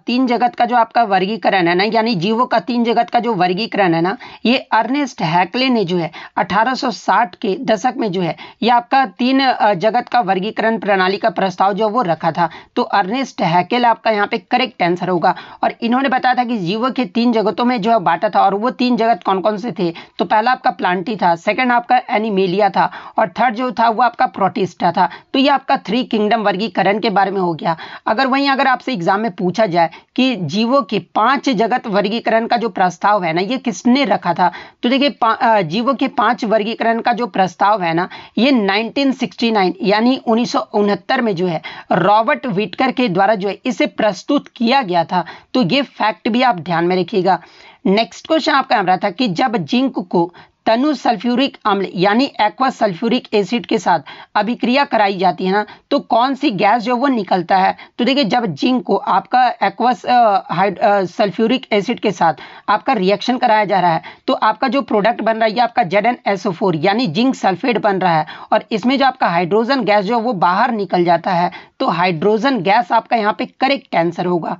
Speaker 1: 3 जगत का जो आपका वर्गीकरण है ना यानी जीवों का 3 जगत का जो वर्गीकरण है ना ये अर्नेस्ट हैक्ले ने जो है 1860 के दशक में जो है ये आपका 3 जगत का वर्गीकरण प्रणाली का प्रस्ताव जो वो रखा था। तो अर्नेस्ट हैकेल आपका यहाँ पे करेक्ट आंसर होगा। और इन्होंने बताया था कि जीवों के 3 जगतों में जो है बांटा था, और वो 3 जगत कौन कौन से थे। तो पहला आपका प्लांटी था, सेकेंड आपका एनिमेलिया था, और थर्ड जो था वो आपका प्रोटिस्टा था। तो ये आपका 3 किंगडम वर्गीकरण के बारे में हो गया। अगर आपसे एग्जाम में पूछा जाए कि जीवों के 5 जगत वर्गीकरण का जो प्रस्ताव है ना ये किसने रखा था। तो देखिए, जीवों के 5 वर्गीकरण का जो प्रस्ताव है ना ये 1969 यानी 1969 में जो है रॉबर्ट विटकर के द्वारा जो है इसे प्रस्तुत किया गया था। तो ये फैक्ट भी आप ध्यान में रखिएगा। नेक्स्ट क्वेश्चन आपका यहाँ था कि जब जिंक को तनु सल्फ्यूरिक अम्ल यानी एक्वा सल्फ्यूरिक एसिड के साथ अभिक्रिया कराई जाती है ना तो कौन सी गैस जो वो निकलता है। तो देखिए, जब जिंक को आपका एक्वा सल्फ्यूरिक एसिड के साथ आपका रिएक्शन कराया जा रहा है तो आपका जो प्रोडक्ट बन रहा है ये आपका ZnSO4 यानी जिंक सल्फेट बन रहा है, और इसमें जो आपका हाइड्रोजन गैस जो वो बाहर निकल जाता है। तो हाइड्रोजन गैस आपका यहाँ पे करेक्ट आंसर होगा।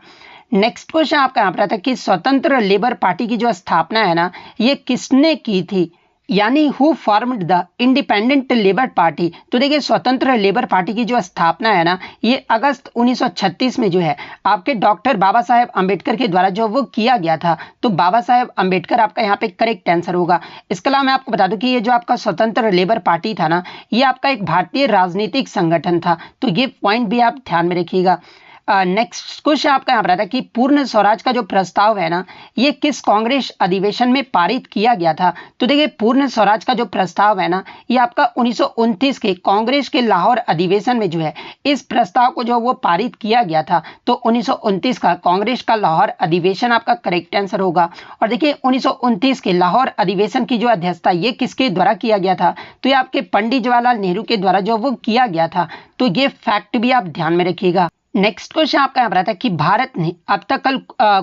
Speaker 1: नेक्स्ट क्वेश्चन आपका यहाँ पर आता है कि स्वतंत्र लेबर पार्टी की जो स्थापना है ना ये किसने की थी, यानी who formed the independent labour party. तो देखिए, स्वतंत्र लेबर पार्टी की जो स्थापना है ना ये अगस्त 1936 में जो है आपके डॉक्टर बाबा साहेब अम्बेडकर के द्वारा जो वो किया गया था। तो बाबा साहेब अम्बेडकर आपका यहाँ पे करेक्ट आंसर होगा। इसके अलावा मैं आपको बता दूं कि ये जो आपका स्वतंत्र लेबर पार्टी था ना ये आपका एक भारतीय राजनीतिक संगठन था। तो ये पॉइंट भी आप ध्यान में रखिएगा। नेक्स्ट क्वेश्चन आपका यहाँ पर आता है कि पूर्ण स्वराज का जो प्रस्ताव है ना ये किस कांग्रेस अधिवेशन में पारित किया गया था। तो देखिए, पूर्ण स्वराज का जो प्रस्ताव है ना ये आपका 1929 के कांग्रेस के लाहौर अधिवेशन में जो है इस प्रस्ताव को जो वो पारित किया गया था। तो 1929 का कांग्रेस का लाहौर अधिवेशन आपका करेक्ट आंसर होगा। और देखिए, 1929 के लाहौर अधिवेशन की जो अध्यक्षता ये किसके द्वारा किया गया था। तो ये आपके पंडित जवाहरलाल नेहरू के द्वारा जो वो किया गया था। तो ये फैक्ट भी आप ध्यान में रखिएगा। नेक्स्ट क्वेश्चन आपका यहाँ पर आता है कि भारत ने अब तक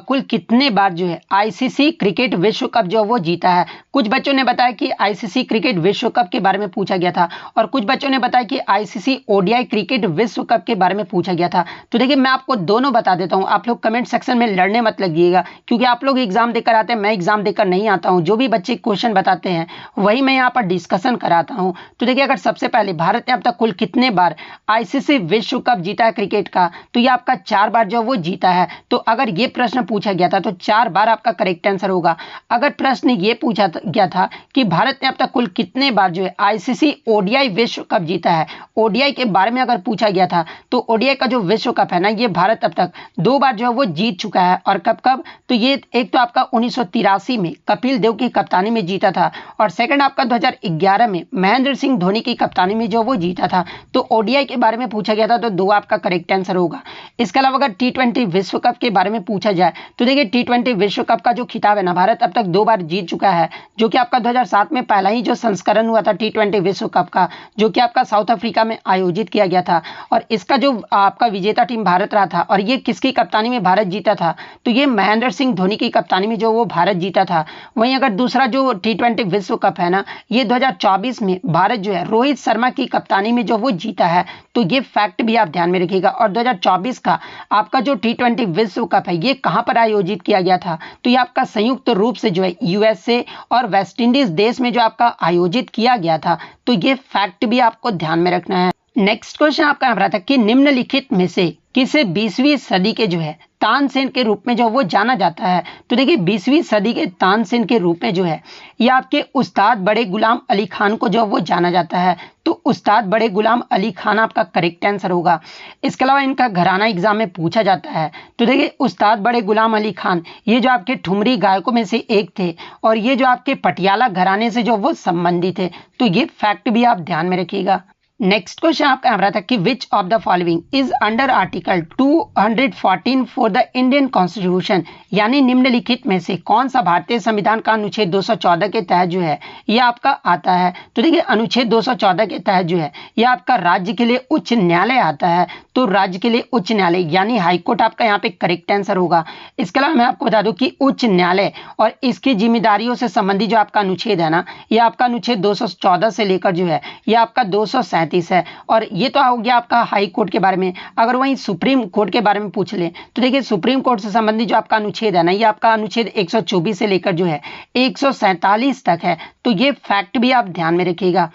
Speaker 1: कुल कितने बार जो है आईसीसी क्रिकेट विश्व कप जो वो जीता है। कुछ बच्चों ने बताया कि आईसीसी क्रिकेट विश्व कप के बारे में पूछा गया था और कुछ बच्चों ने बताया कि आईसीसी ओडीआई क्रिकेट विश्व कप के बारे में पूछा गया था। तो देखिए मैं आपको दोनों बता देता हूँ, आप लोग कमेंट सेक्शन में लड़ने मत लगिएगा, क्योंकि आप लोग एग्जाम देकर आते हैं, मैं एग्जाम देकर नहीं आता हूँ। जो भी बच्चे क्वेश्चन बताते हैं वही मैं यहाँ पर डिस्कशन कराता हूँ। तो देखिए अगर सबसे पहले भारत ने अब तक कुल कितने बार आईसीसी विश्व कप जीता है क्रिकेट का, तो ये आपका 4 बार जो वो जीता है। तो अगर ये प्रश्न पूछा गया था तो 4 बार आपका करेक्ट आंसर होगा। अगर प्रश्न ये पूछा गया था कि भारत ने अब तक कुल कितने बार जो है आईसीसी ओडीआई विश्व कप जीता है, ओडीआई के बारे में अगर पूछा गया था, तो ओडीआई का जो विश्व कप है ना, ये भारत अब तक 2 बार जो है वो जीत चुका है। और कब कब, तो ये एक तो आपका 1983 में कपिल देव की कप्तानी में जीता था, और सेकंड आपका 2011 में महेंद्र सिंह धोनी की कप्तानी में जो वो जीता था। तो ओडीआई के बारे में पूछा गया था तो 2 आपका करेक्ट आंसर होगा। इसके अलावा अगर टी20 विश्व कप के बारे में पूछा जाए तो देखिए टी20 विश्व कप का जो खिताब है ना, भारत अब तक 2 बार जीत चुका है, जो कि आपका 2007 में पहला ही जो संस्करण हुआ था टी20 विश्व कप का, जो कि आपका साउथ अफ्रीका में आयोजित किया गया था। और इसका जो आपका विजेता टीम भारत रहा था, और ये किसकी कप्तानी में भारत जीता था, तो ये महेंद्र सिंह धोनी की कप्तानी में जो वो भारत जीता था। वहीं अगर दूसरा जो टी20 विश्व कप है ना, ये 2024 में भारत जो है रोहित शर्मा की कप्तानी में जो वो जीता है। तो ये फैक्ट भी आप ध्यान में रखिएगा। और 2024 का आपका जो टी20 विश्व कप है ये कहां पर आयोजित किया गया था, तो ये आपका संयुक्त रूप से जो है यूएसए और वेस्ट इंडीज देश में जो आपका आयोजित किया गया था। तो ये फैक्ट भी आपको ध्यान में रखना है। नेक्स्ट क्वेश्चन आपका यहाँ था कि निम्नलिखित में से किसे 20वीं सदी के जो है तानसेन के रूप में जो वो जाना जाता है। तो देखिए 20वीं सदी के तानसेन के रूप में जो है ये आपके उस्ताद बड़े गुलाम अली खान को जो वो जाना जाता है। तो उस्ताद बड़े गुलाम अली खान आपका करेक्ट आंसर होगा। इसके अलावा इनका घराना एग्जाम में पूछा जाता है। तो देखिए उस्ताद बड़े गुलाम अली खान ये जो आपके ठुमरी गायकों में से एक थे, और ये जो आपके पटियाला घराने से जो वो संबंधित थे। तो ये फैक्ट भी आप ध्यान में रखिएगा। नेक्स्ट क्वेश्चन आपका यहाँ था कि which of the following is under article 214 for the Indian constitution, यानी निम्नलिखित में से कौन सा भारतीय संविधान का अनुच्छेद 214 के तहत जो है ये आपका आता है। तो देखिए अनुच्छेद 214 के तहत जो है ये आपका राज्य के लिए उच्च न्यायालय आता है। तो राज्य के लिए उच्च न्यायालय यानी हाईकोर्ट आपका यहाँ पे करेक्ट आंसर होगा। इसके अलावा मैं आपको बता दूं कि उच्च न्यायालय और इसकी जिम्मेदारियों से संबंधित जो आपका अनुच्छेद है ना, ये आपका अनुच्छेद 214 से लेकर जो है ये आपका 237 है। और ये तो हो गया आपका हाई कोर्ट के बारे में। अगर वहीं सुप्रीम कोर्ट के बारे में पूछ ले तो देखिए सुप्रीम कोर्ट से संबंधित जो आपका अनुच्छेद है ना, ये आपका अनुच्छेद 124 से लेकर जो है 147 तक है। तो ये फैक्ट भी आप ध्यान में रखिएगा।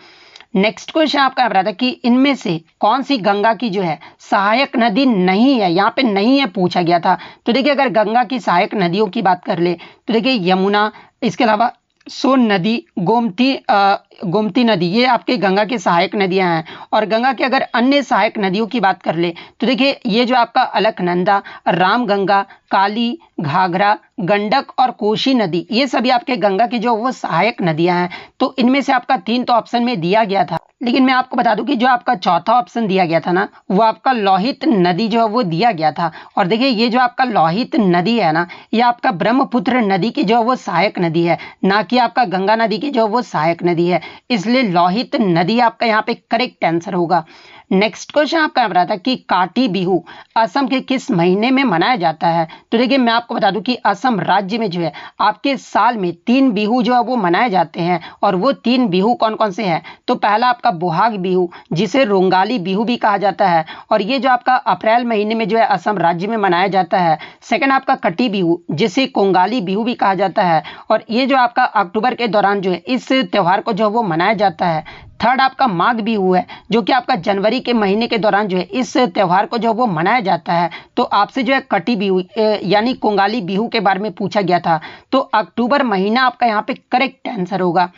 Speaker 1: नेक्स्ट क्वेश्चन आपका रहा था कि इनमें से कौन सी गंगा की जो है सहायक नदी नहीं है, यहाँ पे नहीं है पूछा गया था। तो देखिए अगर गंगा की सहायक नदियों की बात कर ले तो देखिए यमुना, इसके अलावा सोन नदी, गोमती नदी, ये आपके गंगा की सहायक नदियां हैं। और गंगा के अगर अन्य सहायक नदियों की बात कर ले तो देखिए ये जो आपका अलकनंदा, रामगंगा, काली, घाघरा, गंडक और कोसी नदी, ये सभी आपके गंगा की जो वो सहायक नदियां हैं। तो इनमें से आपका 3 तो ऑप्शन में दिया गया था, लेकिन मैं आपको बता दूं कि जो आपका चौथा ऑप्शन दिया गया था ना, वो आपका लोहित नदी जो है वो दिया गया था। और देखिए ये जो आपका लोहित नदी है ना, ये आपका ब्रह्मपुत्र नदी की जो है वो सहायक नदी है, ना कि आपका गंगा नदी की जो है वो सहायक नदी है। इसलिए लोहित नदी आपका यहाँ पे करेक्ट आंसर होगा। नेक्स्ट क्वेश्चन आपका रहा था कि काटी बिहू असम के किस महीने में मनाया जाता है। तो देखिए मैं आपको बता दूं कि असम राज्य में जो है आपके साल में 3 बिहू जो है वो मनाए जाते हैं। और वो 3 बिहू कौन कौन से हैं, तो पहला आपका बोहाग बिहू जिसे रोंगाली बिहू भी कहा जाता है, और ये जो आपका अप्रैल महीने में जो है असम राज्य में मनाया जाता है। सेकंड आपका कटी बिहू जिसे कोंगाली बिहू भी कहा जाता है, और ये जो आपका अक्टूबर के दौरान जो है इस त्यौहार को जो वो मनाया जाता है। थर्ड आपका माघ बिहू है जो कि आपका जनवरी के महीने के दौरान जो है इस त्यौहार को जो वो मनाया जाता है। तो आपसे जो है कटी बिहू यानी कोंगाली बिहू के बारे में पूछा गया था, तो अक्टूबर महीना आपका यहाँ पे करेक्ट आंसर होगा।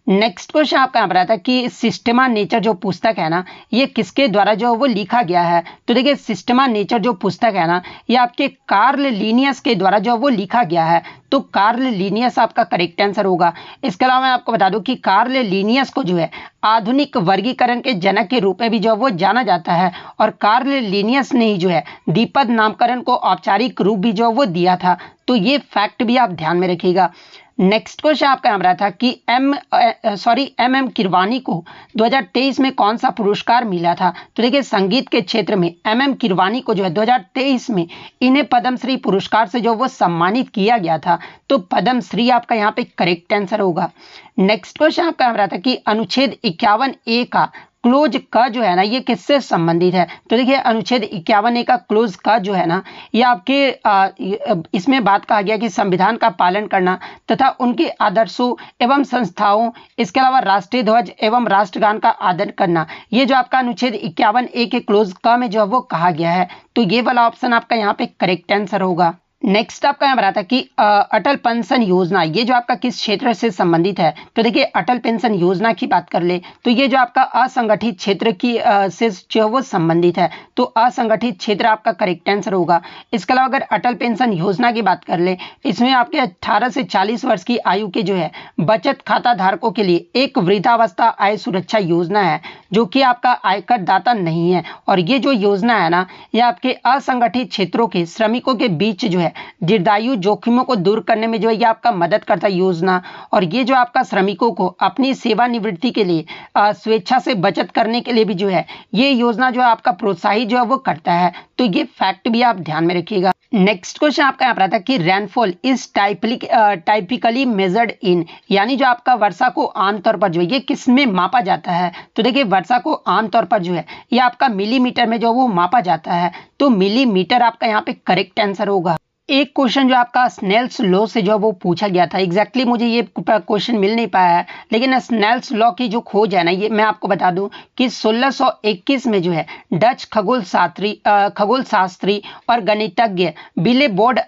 Speaker 1: नेक्स्ट क्वेश्चन आपका यहाँ पर आता है कि सिस्टमा नेचर जो पुस्तक है ना, ये किसके द्वारा जो वो लिखा गया है। तो देखिए सिस्टमा नेचर जो पुस्तक है ना, ये आपके कार्ल लिनियस के द्वारा जो वो लिखा गया है। तो कार्ल लिनियस आपका करेक्ट आंसर होगा। इसके अलावा मैं आपको बता दूं कि कार्ल लिनियस को जो है आधुनिक वर्गीकरण के जनक के रूप में भी जो वो जाना जाता है, और कार्ल लिनियस ने ही जो है द्विपद नामकरण को औपचारिक रूप भी जो वो दिया था। तो ये फैक्ट भी आप ध्यान में रखिएगा। नेक्स्ट क्वेश्चन आपका यहाँ रहा था कि एम किरवानी को 2023 में कौन सा पुरस्कार मिला था। तो देखिए संगीत के क्षेत्र में एम किरवानी को जो है 2023 में इन्हें पद्मश्री पुरस्कार से जो वो सम्मानित किया गया था। तो पद्मश्री आपका यहाँ पे करेक्ट आंसर होगा। नेक्स्ट क्वेश्चन आपका यहाँ रहा था कि अनुच्छेद 51A का क्लोज का जो है ना ये किससे संबंधित है। तो देखिए अनुच्छेद 51A का क्लोज का जो है ना ये आपके इसमें बात कहा गया कि संविधान का पालन करना तथा उनके आदर्शों एवं संस्थाओं, इसके अलावा राष्ट्रीय ध्वज एवं राष्ट्रगान का आदर करना, ये जो आपका अनुच्छेद 51A के क्लोज का में जो है वो कहा गया है। तो ये वाला ऑप्शन आपका यहाँ पे करेक्ट आंसर होगा। नेक्स्ट आपका यहाँ बता था कि अटल पेंशन योजना ये जो आपका किस क्षेत्र से संबंधित है। तो देखिए अटल पेंशन योजना की बात कर ले तो ये जो आपका असंगठित क्षेत्र की से जो वो संबंधित है। तो असंगठित क्षेत्र आपका करेक्ट आंसर होगा। इसके अलावा अगर अटल पेंशन योजना की बात कर ले, इसमें आपके 18 से 40 वर्ष की आयु के जो है बचत खाता धारकों के लिए एक वृद्धावस्था आय सुरक्षा योजना है जो कि आपका आयकर दाता नहीं है। और ये जो योजना है ना ये आपके असंगठित क्षेत्रों के श्रमिकों के बीच जो है दीर्घायु जोखिमों को दूर करने में जो है ये आपका मदद करता है योजना। और ये जो आपका श्रमिकों को अपनी सेवानिवृत्ति के लिए स्वेच्छा से बचत करने के लिए भी जो है ये योजना जो है आपका प्रोत्साहित जो है वो करता है। तो ये फैक्ट भी आप ध्यान में रखिएगा। नेक्स्ट क्वेश्चन आपका यहाँ पर आता है कि rainfall is typically measured in, यानी जो आपका वर्षा को आमतौर पर जो है ये किस में मापा जाता है। तो देखिए वर्षा को आमतौर पर जो है ये आपका मिलीमीटर में जो वो मापा जाता है। तो मिलीमीटर आपका यहाँ पे करेक्ट आंसर होगा। एक क्वेश्चन जो आपका स्नेल्स लॉ से जो वो पूछा गया था, एग्जैक्टली मुझे ये क्वेश्चन मिल नहीं पाया है, लेकिन स्नेल्स लॉ की जो खोज है ना ये मैं आपको बता दूं कि 1621 में जो है डच खगोल शास्त्री और गणितज्ञ बिलेबोर्ड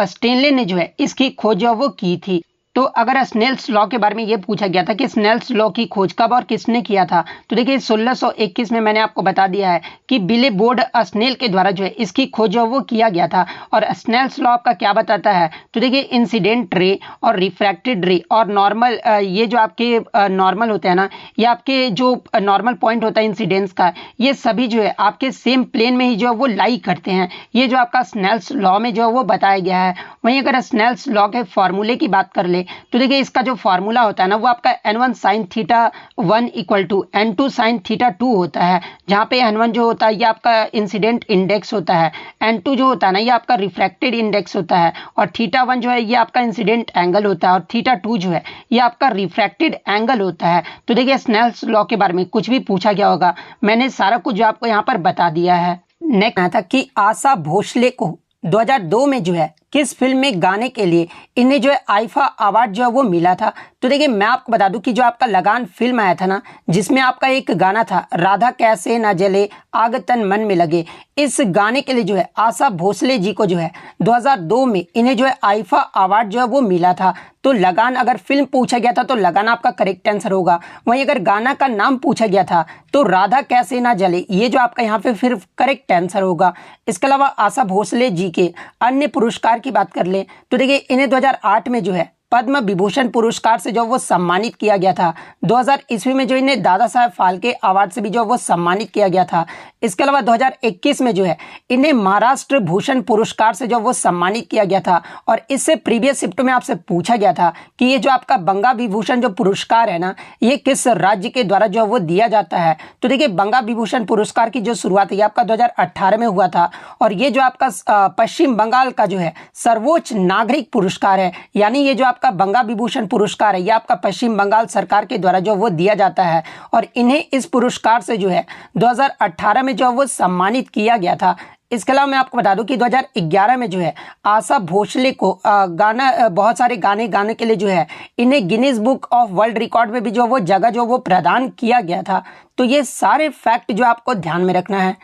Speaker 1: स्टेनले ने जो है इसकी खोज जो वो की थी। तो अगर स्नेल्स लॉ के बारे में ये पूछा गया था कि स्नेल्स लॉ की खोज कब और किसने किया था, तो देखिए 1621 में मैंने आपको बता दिया है कि बिलेबोर्ड स्नेल के द्वारा जो है इसकी खोज जो वो किया गया था। और स्नेल्स लॉ आपका क्या बताता है, तो देखिए इंसिडेंट रे और रिफ्रैक्टेड रे और नॉर्मल, ये जो आपके नॉर्मल होते हैं ना, ये आपके जो नॉर्मल पॉइंट होता है इंसिडेंस का, ये सभी जो है आपके सेम प्लेन में ही जो है वो लाई करते हैं। ये जो आपका स्नेल्स लॉ में जो है वो बताया गया है। वहीं अगर स्नेल्स लॉ के फॉर्मूले की बात कर ले तो देखिए इसका जो फॉर्मूला होता है ना वो आपका n1 sin θ1 equal to n2 sin θ2 होता है, जहाँ पे n1 जो होता है ये आपका इंसिडेंट इंडेक्स होता है, n2 जो होता है ना ये आपका रिफ्रैक्टेड इंडेक्स होता है, और θ1 जो है ये आपका इंसिडेंट एंगल होता है, और θ2 जो है ये आपका रिफ्रैक्टेड एंगल होता है। तो देखिए स्नेल्स लॉ के बारे में कुछ भी पूछा गया होगा मैंने सारा कुछ जो आपको यहाँ पर बता दिया है। नेक्स्ट था कि आशा भोसले को 2002 में जो है किस फिल्म में गाने के लिए इन्हें जो है आईफा अवार्ड जो है वो मिला था। तो देखिए मैं आपको बता दूं कि जो आपका लगान फिल्म आया था ना जिसमें आपका एक गाना था राधा कैसे ना जले आग तन मन में लगे, इस गाने के लिए जो है आशा भोसले जी को जो है 2002 में इन्हें जो है आईफा अवार्ड जो है वो मिला था। तो लगान अगर फिल्म पूछा गया था तो लगान आपका करेक्ट आंसर होगा। वहीं अगर गाना का नाम पूछा गया था तो राधा कैसे ना जले ये जो आपका यहाँ पे फिर करेक्ट आंसर होगा। इसके अलावा आशा भोसले जी के अन्य पुरस्कार की बात कर ले तो देखिए इन्हें 2008 में जो है पद्म विभूषण पुरस्कार से जो वो सम्मानित किया गया था। 2000 ईस्वी में जो इन्हें दादा साहब फाल्के अवार्ड से भी जो वो सम्मानित किया गया था। इसके अलावा 2021 में जो है इन्हें महाराष्ट्र भूषण पुरस्कार से जो वो सम्मानित किया गया था। और इससे प्रीवियस शिफ्ट में आपसे पूछा गया था कि ये जो आपका बंगा विभूषण जो पुरस्कार है ना ये किस राज्य के द्वारा जो वो दिया जाता है। तो देखिए बंगा विभूषण पुरस्कार की जो शुरुआत है आपका 2018 में हुआ था, और ये जो आपका पश्चिम बंगाल का जो है सर्वोच्च नागरिक पुरस्कार है, यानी ये जो आपका बंगा विभूषण पुरस्कार है ये आपका पश्चिम बंगाल सरकार के द्वारा जो वो दिया जाता है। और इन्हें इस पुरस्कार से जो है 2018 में जो वो सम्मानित किया गया था। इसके अलावा मैं आपको बता दूं कि 2011 में जो है आशा भोसले को बहुत सारे गाने गाने के लिए जो है इन्हें Guinness book of world record में भी जो वो जगह जो वो प्रदान किया गया था। तो ये सारे फैक्ट जो आपको ध्यान में रखना है।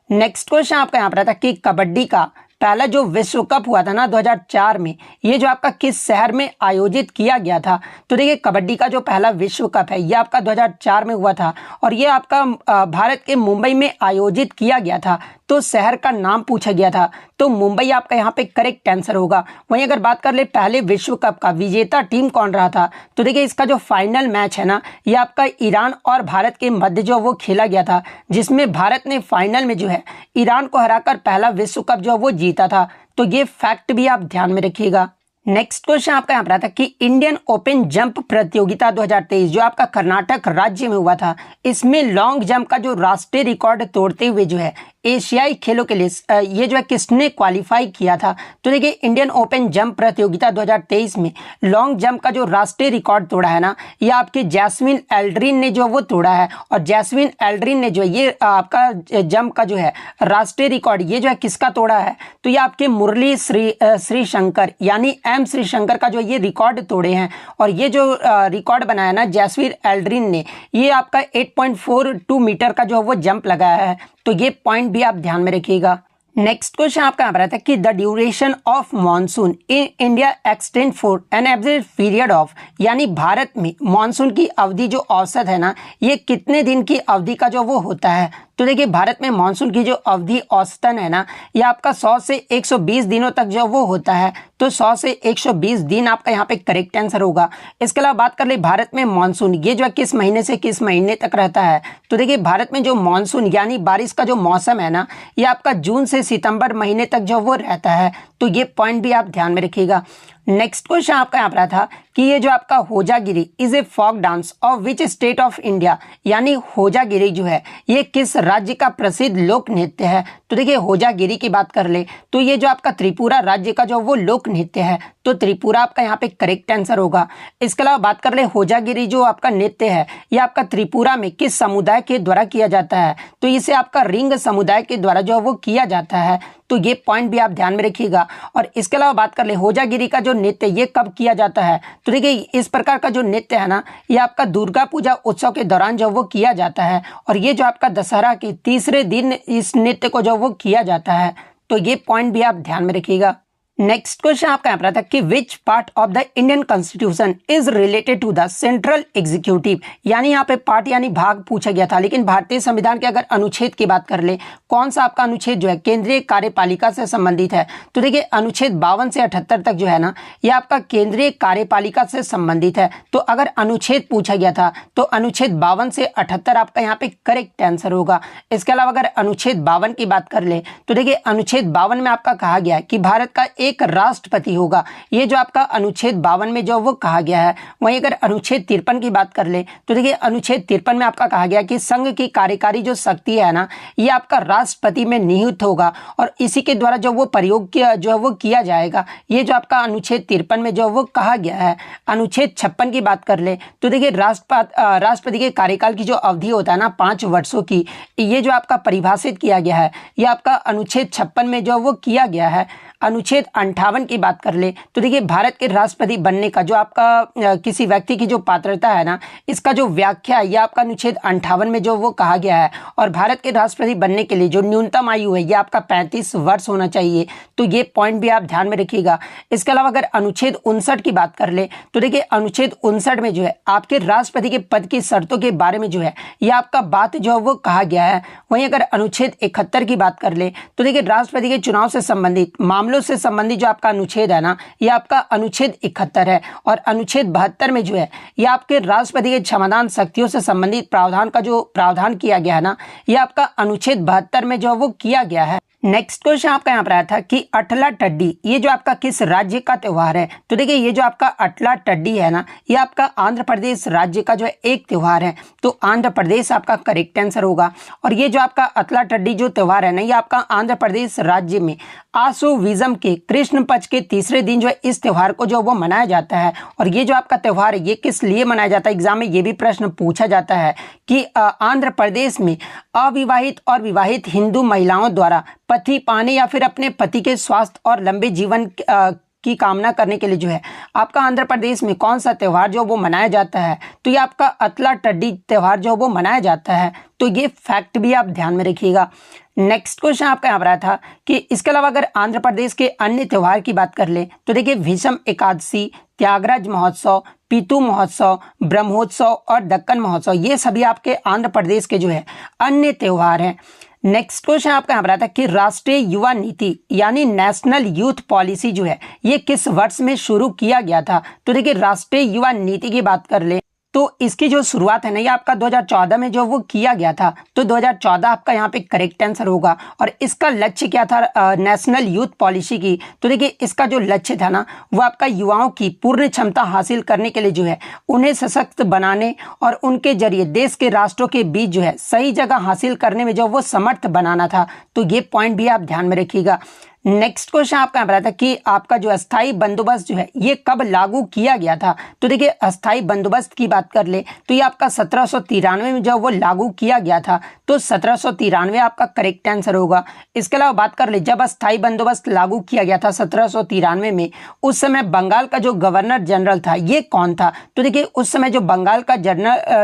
Speaker 1: नेक्स्ट क्वेश्चन आपका यहाँ पर था कि कबड्डी का पहला जो विश्व कप हुआ था ना 2004 में ये जो आपका किस शहर में आयोजित किया गया था। तो देखिए कबड्डी का जो पहला विश्व कप है ये आपका 2004 में हुआ था, और ये आपका भारत के मुंबई में आयोजित किया गया था। तो शहर का नाम पूछा गया था, तो मुंबई आपका यहाँ पे करेक्ट आंसर होगा। वहीं अगर बात कर ले पहले विश्व कप का विजेता टीम कौन रहा था, तो देखिए इसका जो फाइनल मैच है ना ये आपका ईरान और भारत के मध्य जो वो खेला गया था, जिसमें भारत ने फाइनल में जो है ईरान को हराकर पहला विश्व कप जो वो जीता था। तो ये फैक्ट भी आप ध्यान में रखिएगा। नेक्स्ट क्वेश्चन आपका यहाँ पर आता कि इंडियन ओपन जंप प्रतियोगिता 2023 जो आपका कर्नाटक राज्य में हुआ था, इसमें लॉन्ग जंप का जो राष्ट्रीय रिकॉर्ड तोड़ते हुए जो है एशियाई खेलों के लिए ये जो है किसने क्वालिफाई किया था। तो देखिए इंडियन ओपन जंप प्रतियोगिता 2023 में लॉन्ग जंप का जो राष्ट्रीय रिकॉर्ड तोड़ा है ना, ये आपके जैस्मिन एल्ड्रिन ने जो वो तोड़ा है। और जैस्मिन एल्ड्रिन ने जो ये आपका जंप का जो है राष्ट्रीय रिकॉर्ड ये जो है किसका तोड़ा है, तो ये आपके मुरली श्रीशंकर यानी एम श्रीशंकर का जो ये रिकॉर्ड तोड़े हैं। और ये जो रिकॉर्ड बनाया ना जैस्मिन एल्ड्रिन ने, ये आपका 8.42 मीटर का जो वो जंप लगाया है। तो ये पॉइंट भी आप ध्यान में रखिएगा। नेक्स्ट क्वेश्चन आपका यहाँ पर आता है कि the duration of monsoon in India extend for an average period of, यानी भारत में मॉनसून की अवधि जो औसत है ना, ये कितने दिन की अवधि का जो वो होता है। तो देखिए भारत में मानसून की जो अवधि औसतन है ना, ये आपका 100 से 120 दिनों तक जो वो होता है। तो 100 से 120 दिन आपका यहाँ पे करेक्ट आंसर होगा। इसके अलावा बात कर ले भारत में मानसून ये जो है किस महीने से किस महीने तक रहता है। तो देखिए भारत में जो मानसून यानी बारिश का जो मौसम है ना, ये आपका जून से सितंबर महीने तक जो वो रहता है। तो ये पॉइंट भी आप ध्यान में रखिएगा। नेक्स्ट क्वेश्चन आपका यहाँ पर था कि ये जो आपका Hojagiri is a folk dance of which state of India, यानी होजागिरी जो है ये किस राज्य का प्रसिद्ध लोक नृत्य है। तो देखिए होजागिरी की बात कर ले तो ये जो आपका त्रिपुरा राज्य का जो वो लोक नृत्य है। तो त्रिपुरा आपका यहाँ पे करेक्ट आंसर होगा। इसके अलावा बात कर ले होजागिरी जो आपका नृत्य है ये आपका त्रिपुरा में किस समुदाय के द्वारा किया जाता है। तो इसे आपका रिंग समुदाय के द्वारा जो वो किया जाता है। तो ये पॉइंट भी आप ध्यान में रखिएगा। और इसके अलावा बात कर ले होजागिरी का जो नृत्य ये कब किया जाता है। तो देखिए इस प्रकार का जो नृत्य है ना, ये आपका दुर्गा पूजा उत्सव के दौरान जो वो किया जाता है। और ये जो आपका दशहरा के तीसरे दिन इस नृत्य को जो वो किया जाता है। तो ये पॉइंट भी आप ध्यान में रखिएगा। नेक्स्ट क्वेश्चन आपका यहाँ पर था कि which part of the Indian constitution is related to the central executive, यानी यहाँ पे पार्ट यानी भाग पूछा गया था। लेकिन भारतीय संविधान के अगर अनुच्छेद की बात कर ले, कौन सा आपका अनुच्छेद जो है केंद्रीय कार्यपालिका से संबंधित है। तो देखिए अनुच्छेद 52 से 78 तक जो है ना, ये आपका केंद्रीय कार्यपालिका से संबंधित है। तो अगर अनुच्छेद पूछा गया था तो अनुच्छेद 52 से 78 आपका यहाँ पे करेक्ट आंसर होगा। इसके अलावा अगर अनुच्छेद 52 की बात कर ले तो देखिए अनुच्छेद 52 में आपका कहा गया है कि भारत का एक राष्ट्रपति होगा। ये जो आपका अनुच्छेद 52 में जो वो कहा गया है। वहीं अगर अनुच्छेद 53 की बात कर ले तो देखिए अनुच्छेद 53 में आपका कहा गया कि संघ की कार्यकारी जो शक्ति है ना, ये आपका राष्ट्रपति में निहित होगा और इसी के द्वारा जो वो प्रयोग किया जो वो किया जाएगा। ये जो आपका अनुच्छेद 53 में जो वो कहा गया है। अनुच्छेद 56 की बात कर ले तो देखिए राष्ट्रपति के कार्यकाल की जो अवधि होता है ना 5 वर्षों की, ये जो आपका परिभाषित किया गया है, ये आपका अनुच्छेद 56 में जो वो किया गया है। अनुच्छेद 58 की बात कर ले तो देखिए भारत के राष्ट्रपति बनने का जो आपका किसी व्यक्ति की जो पात्रता है ना, इसका जो व्याख्या है ये आपका अनुच्छेद 58 में जो वो कहा गया है। और भारत के राष्ट्रपति बनने के लिए जो न्यूनतम आयु है ये आपका 35 वर्ष होना चाहिए। तो ये पॉइंट भी आप ध्यान में रखिएगा। इसके अलावा अगर अनुच्छेद 59 की बात कर ले तो देखिए अनुच्छेद 59 में जो है आपके राष्ट्रपति के पद की शर्तों के बारे में जो है ये आपका बात जो है वो कहा गया है। वहीं अगर अनुच्छेद 71 की बात कर ले तो देखिए राष्ट्रपति के चुनाव से संबंधित मामलों से संबंधित जो आपका अनुच्छेद है ना, ये आपका अनुच्छेद 71 है। और अनुच्छेद 72 में जो है ये आपके राष्ट्रपति के क्षमतान शक्तियों से संबंधित प्रावधान का जो प्रावधान किया गया है ना, ये आपका अनुच्छेद 72 में जो वो किया गया है। नेक्स्ट क्वेश्चन आपका यहाँ पर आया था कि अटला टड्डी ये जो आपका किस राज्य का त्योहार है। तो देखिए ये जो आपका अटला टड्डी है ना, ये आपका आंध्र प्रदेश राज्य का जो है एक त्योहार है। तो आंध्र प्रदेश आपका करेक्ट आंसर होगा। और ये जो आपका अटला टड्डी जो त्योहार है ना, ये आपका आंध्र प्रदेश राज्य में आसु विजम के कृष्ण पक्ष के तीसरे दिन जो है इस त्योहार को जो वो मनाया जाता है। और ये जो आपका त्योहार है ये किस लिए मनाया जाता है, एग्जाम में ये भी प्रश्न पूछा जाता है कि आंध्र प्रदेश में अविवाहित और विवाहित हिंदू महिलाओं द्वारा पति पाने या फिर अपने पति के स्वास्थ्य और लंबे जीवन की कामना करने के लिए जो है आपका आंध्र प्रदेश में कौन सा त्योहार जो वो मनाया जाता है। तो ये आपका अतला टड्डी त्योहार जो वो मनाया जाता है। तो ये फैक्ट भी आप ध्यान में रखिएगा। नेक्स्ट क्वेश्चन आपका यहाँ पर आया था कि इसके अलावा अगर आंध्र प्रदेश के अन्य त्योहार की बात कर ले तो देखिए भीषम एकादशी, त्यागराज महोत्सव, पीतू महोत्सव, ब्रह्मोत्सव और दक्कन महोत्सव, ये सभी आपके आंध्र प्रदेश के जो है अन्य त्योहार हैं। नेक्स्ट क्वेश्चन आपका यहाँ पर आता है कि राष्ट्रीय युवा नीति यानी नेशनल यूथ पॉलिसी जो है ये किस वर्ष में शुरू किया गया था। तो देखिए राष्ट्रीय युवा नीति की बात कर ले तो इसकी जो शुरुआत है ना ये आपका 2014 में जो वो किया गया था, तो 2014 आपका यहाँ पे करेक्ट आंसर होगा। और इसका लक्ष्य क्या था नेशनल यूथ पॉलिसी की, तो देखिए इसका जो लक्ष्य था ना वो आपका युवाओं की पूर्ण क्षमता हासिल करने के लिए जो है उन्हें सशक्त बनाने और उनके जरिए देश के राष्ट्रों के बीच जो है सही जगह हासिल करने में जो वो समर्थ बनाना था। तो ये पॉइंट भी आप ध्यान में रखिएगा। नेक्स्ट क्वेश्चन आपका बताया था कि आपका जो अस्थाई बंदोबस्त जो है ये कब लागू किया गया था। तो देखिए अस्थाई बंदोबस्त की बात कर ले तो ये आपका 1793 में जब वो लागू किया गया था, तो 1793 आपका करेक्ट आंसर होगा। इसके अलावा बात कर ले जब अस्थाई बंदोबस्त लागू किया गया था 1793 में, उस समय बंगाल का जो गवर्नर जनरल था ये कौन था। तो देखिए उस समय जो बंगाल का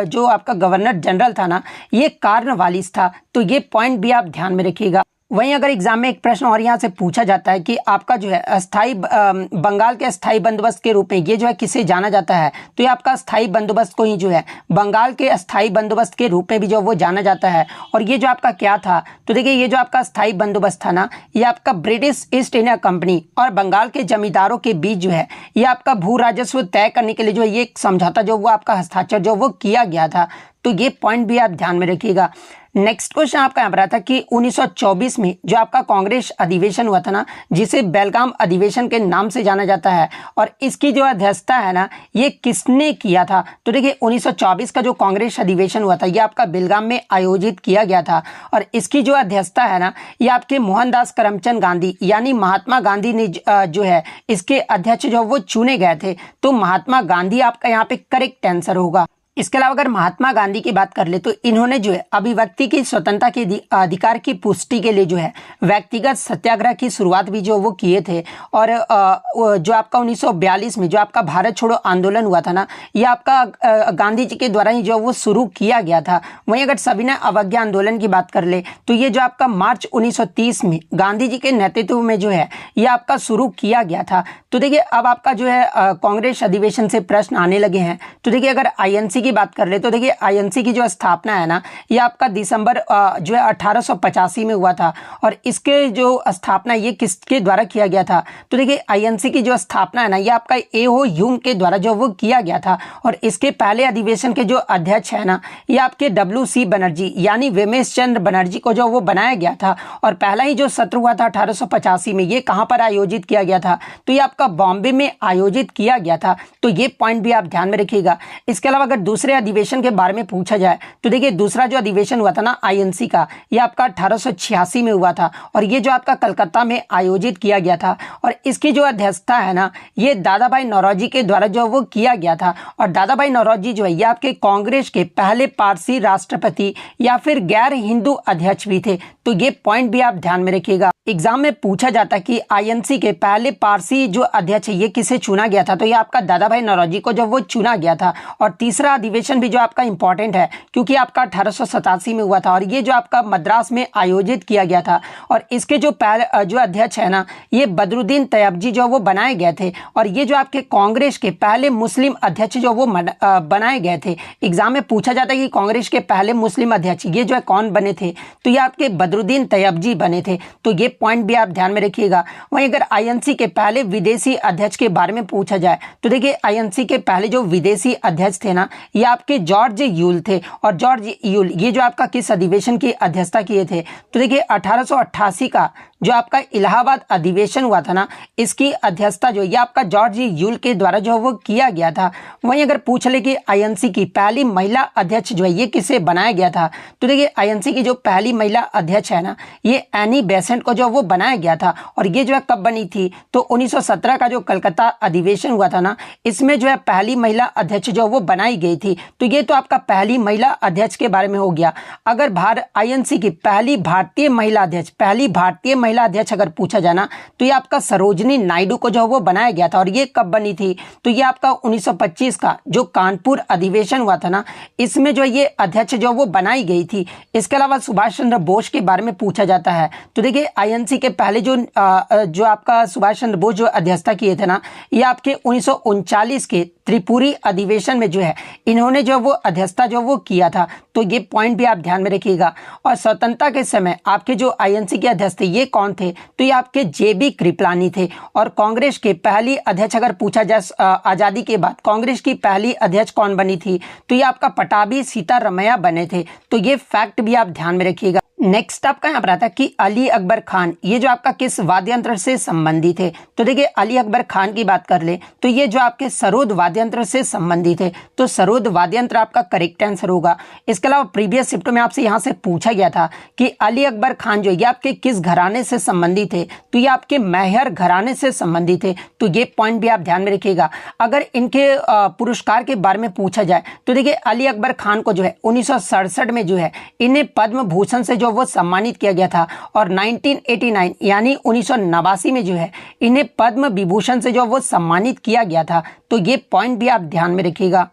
Speaker 1: जो आपका गवर्नर जनरल था ना ये कार्नवालिस था। तो ये पॉइंट भी आप ध्यान में रखिएगा। वहीं अगर एग्जाम में एक प्रश्न और यहाँ से पूछा जाता है कि आपका जो है अस्थाई बंगाल के अस्थाई बंदोबस्त के रूप में ये जो है किसे जाना जाता है, तो ये आपका अस्थाई बंदोबस्त को ही जो है बंगाल के अस्थाई बंदोबस्त के रूप में भी जो वो जाना जाता है। और ये जो आपका क्या था, तो देखिए ये जो आपका अस्थाई बंदोबस्त था ना ये आपका ब्रिटिश ईस्ट इंडिया कंपनी और बंगाल के जमींदारों के बीच जो है ये आपका भू राजस्व तय करने के लिए जो है ये एक समझौता जो वो आपका हस्ताक्षर जो वो किया गया था। तो ये पॉइंट भी आप ध्यान में रखिएगा। नेक्स्ट क्वेश्चन आपका यहाँ पर आता कि 1924 में जो आपका कांग्रेस अधिवेशन हुआ था ना जिसे बेलगाम अधिवेशन के नाम से जाना जाता है, और इसकी जो अध्यक्षता है ना ये किसने किया था। तो देखिए 1924 का जो कांग्रेस अधिवेशन हुआ था ये आपका बेलगाम में आयोजित किया गया था, और इसकी जो अध्यक्षता है ना ये आपके मोहनदास करमचंद गांधी यानी महात्मा गांधी ने जो है इसके अध्यक्ष जो वो चुने गए थे। तो महात्मा गांधी आपका यहाँ पे करेक्ट आंसर होगा। इसके अलावा अगर महात्मा गांधी की बात कर ले तो इन्होंने जो है अभिव्यक्ति की स्वतंत्रता के अधिकार की पुष्टि के लिए जो है व्यक्तिगत सत्याग्रह की शुरुआत भी जो वो किए थे। और जो आपका 1942 में जो आपका भारत छोड़ो आंदोलन हुआ था ना ये आपका गांधी जी के द्वारा ही जो वो शुरू किया गया था। वहीं अगर सविनय अवज्ञा आंदोलन की बात कर ले तो ये जो आपका मार्च 1930 में गांधी जी के नेतृत्व में जो है ये आपका शुरू किया गया था। तो देखिए अब आपका जो है कांग्रेस अधिवेशन से प्रश्न आने लगे हैं। तो देखिए अगर आईएनसी की बात कर ले तो देखिए आईएनसी की जो स्थापना है ना ये आपका दिसंबर जो है 1885 में हुआ था, और इसके जो स्थापना ये किसके द्वारा किया गया था। तो देखिए आईएनसी की जो स्थापना है ना ये आपका एओ ह्यूम के द्वारा जो वो किया गया था, और इसके पहले अधिवेशन के जो अध्यक्ष है ना ये आपके WC बनर्जी यानी वेमेश चंद्र बनर्जी को जो वो बनाया गया था। और पहला ही जो सत्र हुआ था 1885 में ये कहाँ पर आयोजित किया गया था, तो ये आपका बॉम्बे में आयोजित किया गया था। तो ये पॉइंट भी आप ध्यान में रखिएगा। इसके अलावा अगर दूसरे अधिवेशन के बारे में पूछा जाए तो देखिए दूसरा जो अधिवेशन हुआ था ना आईएनसी का ये आपका 1886 में हुआ था, और ये जो आपका कलकत्ता में आयोजित किया गया था। और इसकी जो अध्यक्षता है ना ये दादा भाई नौरोजी के द्वारा जो वो किया गया था। और दादा भाई नौरोजी जो है ये आपके कांग्रेस के पहले पारसी राष्ट्रपति या फिर गैर हिंदू अध्यक्ष भी थे। तो ये पॉइंट भी आप ध्यान में रखिएगा। एग्जाम में पूछा जाता है कि आईएनसी के पहले पारसी जो अध्यक्ष है ये किसे चुना गया था, तो ये आपका दादा भाई नौरोजी को जब वो चुना गया था। और तीसरा अधिवेशन भी जो आपका इंपॉर्टेंट है क्योंकि आपका 1887 में हुआ था, और ये जो आपका मद्रास में आयोजित किया गया था। और इसके जो पहले जो अध्यक्ष है ना ये बदरुद्दीन तैयबजी जो वो बनाए गए थे, और ये जो आपके कांग्रेस के पहले मुस्लिम अध्यक्ष जो वो बनाए गए थे। एग्जाम में पूछा जाता है कि कांग्रेस के पहले मुस्लिम अध्यक्ष ये जो है कौन बने थे, तो ये आपके बदरुद्दीन तैयबजी बने थे। तो ये पॉइंट भी आप ध्यान में रखिएगा। वहीं अगर आईएनसी के पहले विदेशी अध्यक्ष के बारे में पूछा जाए तो देखिए आईएनसी के पहले जो विदेशी अध्यक्ष थे ना ये आपके जॉर्ज यूल थे। और जॉर्ज यूल ये जो आपका किस अधिवेशन की अध्यक्षता किए थे, तो देखिए 1888 का जो आपका इलाहाबाद अधिवेशन हुआ था ना इसकी अध्यक्षता जो ये आपका जॉर्ज यूल के द्वारा जो वो किया गया था। वहीं अगर पूछ ले कि आईएनसी की पहली महिला अध्यक्ष जो है ये किसे बनाया गया था, तो देखिए आईएनसी की जो पहली महिला अध्यक्ष है ना ये एनी बेसेंट को जो वो बनाया गया था। और ये जो है कब बनी थी, तो 1917 का जो कलकत्ता अधिवेशन हुआ था ना इसमें जो है पहली महिला अध्यक्ष जो वो बनाई गई थी। तो ये तो आपका पहली महिला अध्यक्ष के बारे में हो गया। अगर आईएनसी की पहली भारतीय महिला अध्यक्ष अगर पूछा जाना तो ये आपका सरोजनी नायडू को जो वो बनाया गया था। और ये कब बनी थी, तो ये आपका 1925 का जो कानपुर अधिवेशन हुआ था ना इसमें जो ये अध्यक्ष जो वो बनाई गई थी। इसके अलावा सुभाष चंद्र बोस के बारे में पूछा जाता है, तो देखिए आईएनसी के पहले जो आपका सुभाष चंद्र बोस जो अध्यक्षता किए थे ना ये आपके 1939 के त्रिपुरी अधिवेशन में जो है इन्होंने जो वो अध्यक्षता जो वो किया था। तो ये पॉइंट भी आप ध्यान में रखिएगा। और स्वतंत्रता के समय आपके जो आईएनसी के अध्यक्ष थे ये कौन थे? तो ये आपके JB कृपलानी थे। और कांग्रेस के पहली अध्यक्ष अगर पूछा जाए आज़ादी के बाद कांग्रेस की पहली अध्यक्ष कौन बनी थी? तो ये आपका पटाभी सीतारमैया बने थे। तो ये फैक्ट भी आप ध्यान में रखिएगा। नेक्स्ट आपका यहाँ पर आता है कि अली अकबर खान, ये जो आपका किस वाद्य यंत्र से संबंधित है? तो देखिए अली अकबर खान की बात कर ले तो ये जो आपके सरोद वाद्य यंत्र से संबंधित है। तो सरोद वाद्य यंत्र आपका करेक्ट आंसर होगा। इसके अलावा प्रीवियस शिफ्ट में आपसे यहाँ से पूछा गया था कि अली अकबर खान जो ये आपके किस घराने से संबंधित है? तो ये आपके मैहर घराने से संबंधित है। तो ये पॉइंट भी आप ध्यान में रखिएगा। अगर इनके पुरस्कार के बारे में पूछा जाए तो देखिए अली अकबर खान को जो है 1967 में जो है इन्हें पद्म भूषण से जो वो सम्मानित किया गया था। और 1989 यानी 1989 में जो है इन्हें पद्म विभूषण से जो वो सम्मानित किया गया था। तो ये पॉइंट भी आप ध्यान में रखिएगा।